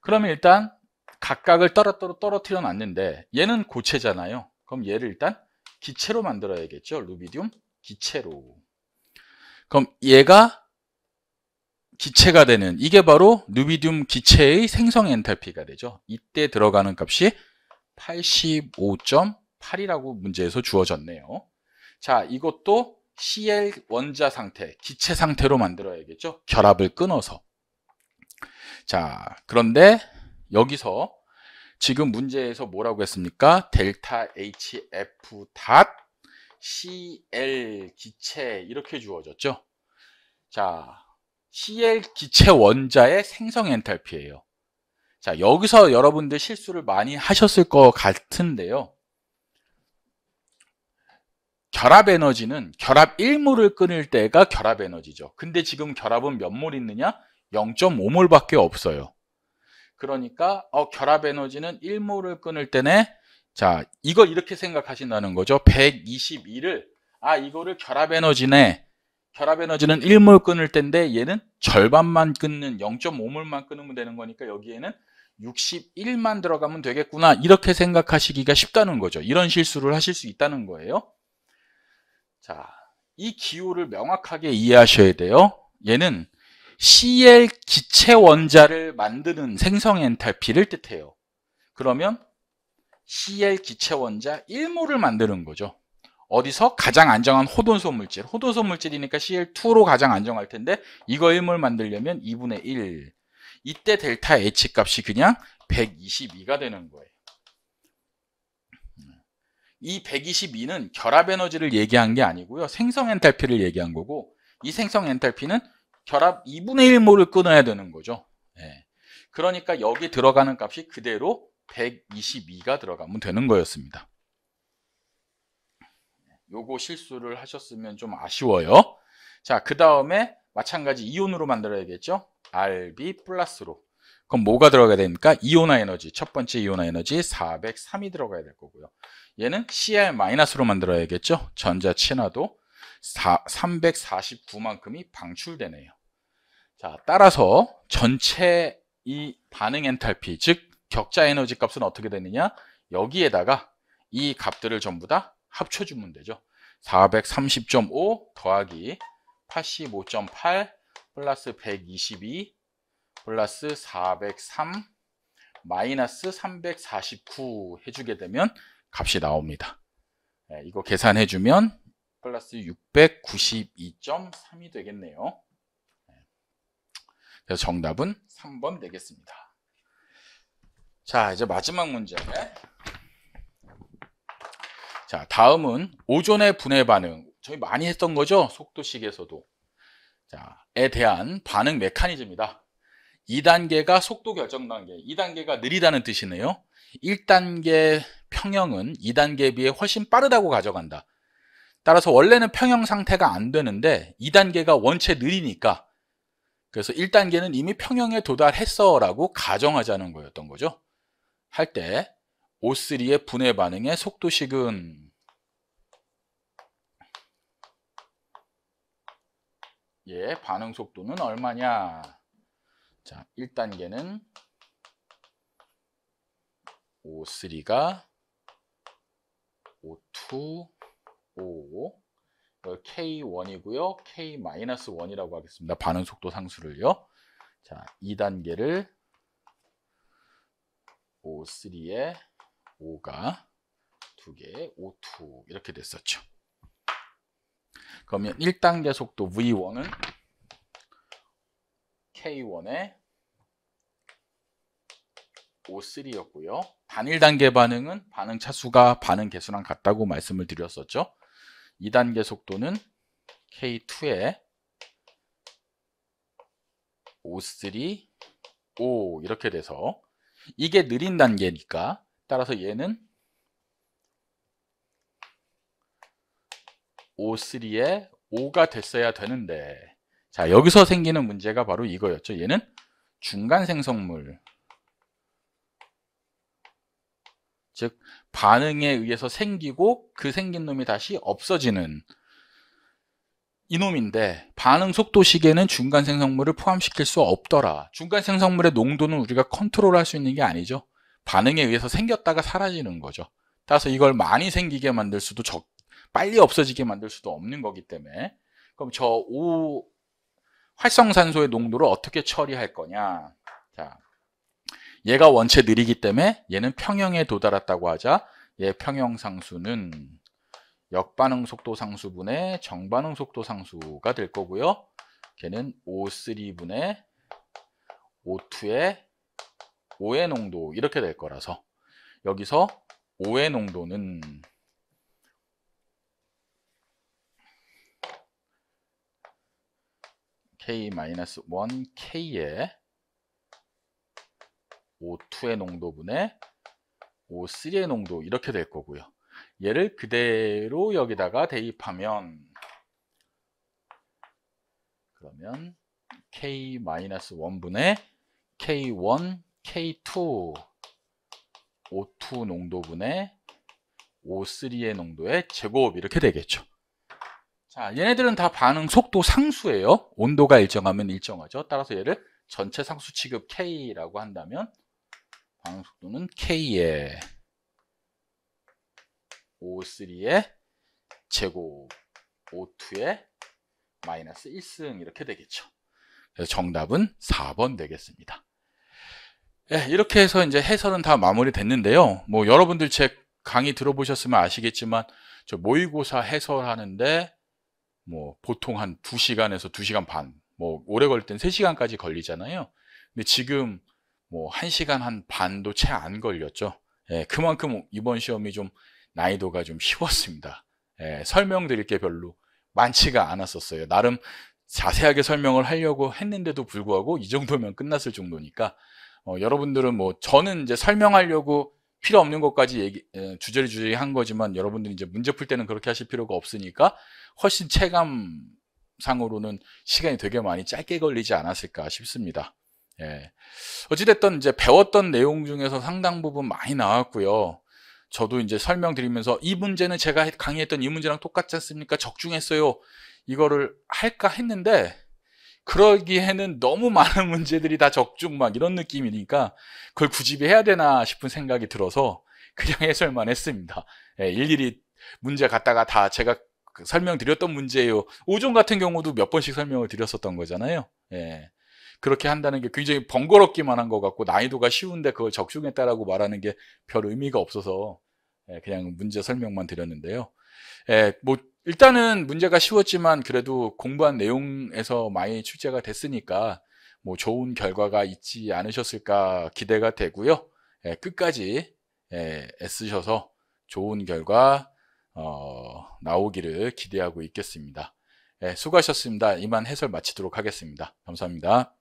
그러면 일단 각각을 떨어뜨려 놨는데 얘는 고체잖아요. 그럼 얘를 일단 기체로 만들어야겠죠. 루비디움 기체로. 그럼 얘가 기체가 되는, 이게 바로 루비디움 기체의 생성 엔탈피가 되죠. 이때 들어가는 값이 85.8이라고 문제에서 주어졌네요. 자, 이것도 Cl 원자 상태, 기체 상태로 만들어야겠죠. 결합을 끊어서. 자, 그런데 여기서 지금 문제에서 뭐라고 했습니까? 델타 HF 닷 CL 기체 이렇게 주어졌죠. 자, CL 기체 원자의 생성 엔탈피예요. 자, 여기서 여러분들 실수를 많이 하셨을 것 같은데요. 결합 에너지는 결합 1몰을 끊을 때가 결합 에너지죠. 근데 지금 결합은 몇 몰 있느냐? 0.5몰 밖에 없어요. 그러니까 결합 에너지는 1몰을 끊을 때네. 자, 이걸 이렇게 생각하신다는 거죠. 122를 이거를 결합 에너지네. 결합 에너지는 1몰 끊을 때인데 얘는 절반만 끊는 0.5몰만 끊으면 되는 거니까 여기에는 61만 들어가면 되겠구나. 이렇게 생각하시기가 쉽다는 거죠. 이런 실수를 하실 수 있다는 거예요. 자, 이 기호를 명확하게 이해하셔야 돼요. 얘는 Cl 기체 원자를 만드는 생성 엔탈피를 뜻해요. 그러면 Cl 기체 원자 1몰을 만드는 거죠. 어디서? 가장 안정한 호돈소 물질. 호돈소 물질이니까 Cl2로 가장 안정할 텐데 이거 1몰 만들려면 2분의 1. 이때 델타 H 값이 그냥 122가 되는 거예요. 이 122는 결합 에너지를 얘기한 게 아니고요. 생성 엔탈피를 얘기한 거고, 이 생성 엔탈피는 결합 2분의 1몰을 끊어야 되는 거죠. 그러니까 여기 들어가는 값이 그대로 122가 들어가면 되는 거였습니다. 요거 실수를 하셨으면 좀 아쉬워요. 자, 그 다음에 마찬가지 이온으로 만들어야겠죠. Rb 플러스로. 그럼 뭐가 들어가야 됩니까? 이온화 에너지, 첫 번째 이온화 에너지 403이 들어가야 될 거고요. 얘는 Cr 마이너스로 만들어야겠죠. 전자 친화도 349만큼이 방출되네요. 자, 따라서 전체 이 반응 엔탈피, 즉 격자 에너지 값은 어떻게 되느냐? 여기에다가 이 값들을 전부 다 합쳐주면 되죠. 430.5 더하기 85.8 플러스 122 플러스 403 마이너스 349 해주게 되면 값이 나옵니다. 이거 계산해주면 플러스 692.3이 되겠네요. 그래서 정답은 3번 되겠습니다. 자, 이제 마지막 문제. 자, 다음은 오존의 분해 반응. 저희 많이 했던 거죠? 속도식에서도. 자, 에 대한 반응 메커니즘이다. 2단계가 속도 결정 단계. 2단계가 느리다는 뜻이네요. 1단계 평형은 2단계에 비해 훨씬 빠르다고 가져간다. 따라서 원래는 평형 상태가 안 되는데 2단계가 원체 느리니까, 그래서 1단계는 이미 평형에 도달했어 라고 가정하자는 거였던 거죠. 할 때 O3의 분해 반응의 속도식은 반응 속도는 얼마냐? 자, 1단계는 O3가 O2, O, K1이고요. K-1이라고 하겠습니다. 반응 속도 상수를요. 자, 2단계를 O3에 O가 2개, O2 이렇게 됐었죠. 그러면 1단계 속도 V1은 K1에 O3였고요. 단일 단계 반응은 반응 차수가 반응 개수랑 같다고 말씀을 드렸었죠. 2단계 속도는 K2에 O3, O 이렇게 돼서 이게 느린 단계니까 따라서 얘는 O3에 O가 됐어야 되는데, 자, 여기서 생기는 문제가 바로 이거였죠. 얘는 중간 생성물, 즉 반응에 의해서 생기고 그 생긴 놈이 다시 없어지는 이놈인데, 반응 속도식에는 중간 생성물을 포함시킬 수 없더라. 중간 생성물의 농도는 우리가 컨트롤할 수 있는 게 아니죠. 반응에 의해서 생겼다가 사라지는 거죠. 따라서 이걸 많이 생기게 만들 수도 빨리 없어지게 만들 수도 없는 거기 때문에, 그럼 저 활성산소의 농도를 어떻게 처리할 거냐? 자, 얘가 원체 느리기 때문에 얘는 평형에 도달했다고 하자. 얘 평형 상수는 역반응 속도 상수분의 정반응 속도 상수가 될 거고요. 걔는 O3분의 O2의 O의 농도 이렇게 될 거라서, 여기서 O의 농도는 K-1K의 O2의 농도분의 O3의 농도 이렇게 될 거고요. 얘를 그대로 여기다가 대입하면, 그러면 K-1분의 K1, K2, O2 농도분의 O3의 농도의 제곱 이렇게 되겠죠. 자, 얘네들은 다 반응 속도 상수예요. 온도가 일정하면 일정하죠. 따라서 얘를 전체 상수 취급 K라고 한다면 반응 속도는 K의 O3의 제곱 O2의 마이너스 1승 이렇게 되겠죠. 그래서 정답은 4번 되겠습니다. 네, 이렇게 해서 이제 해설은 다 마무리됐는데요. 뭐 여러분들 제 강의 들어보셨으면 아시겠지만 저 모의고사 해설하는데 뭐 보통 한 2시간에서 2시간 반, 뭐 오래 걸릴 땐 3시간까지 걸리잖아요. 근데 지금 뭐 1시간 한 반도 채 안 걸렸죠. 예, 그만큼 이번 시험이 좀 난이도가 좀 쉬웠습니다. 예, 설명드릴 게 별로 많지가 않았었어요. 나름 자세하게 설명을 하려고 했는데도 불구하고 이 정도면 끝났을 정도니까 여러분들은 뭐 저는 이제 설명하려고 필요 없는 것까지 주저리 한 거지만 여러분들이 이제 문제 풀 때는 그렇게 하실 필요가 없으니까 훨씬 체감상으로는 시간이 되게 많이 짧게 걸리지 않았을까 싶습니다. 예. 어찌됐든 이제 배웠던 내용 중에서 상당 부분 많이 나왔고요. 저도 이제 설명드리면서 이 문제는 제가 강의했던 이 문제랑 똑같지 않습니까? 적중했어요. 이거를 할까 했는데 그러기에는 너무 많은 문제들이 다 적중 막 이런 느낌이니까 그걸 굳이 해야 되나 싶은 생각이 들어서 그냥 해설만 했습니다. 예, 일일이 문제 갖다가 다 제가 설명드렸던 문제예요. 5종 같은 경우도 몇 번씩 설명을 드렸었던 거잖아요. 예, 그렇게 한다는 게 굉장히 번거롭기만 한 것 같고 난이도가 쉬운데 그걸 적중했다라고 말하는 게 별 의미가 없어서 그냥 문제 설명만 드렸는데요. 뭐 일단은 문제가 쉬웠지만 그래도 공부한 내용에서 많이 출제가 됐으니까 뭐 좋은 결과가 있지 않으셨을까 기대가 되고요. 끝까지 애쓰셔서 좋은 결과 나오기를 기대하고 있겠습니다. 수고하셨습니다. 이만 해설 마치도록 하겠습니다. 감사합니다.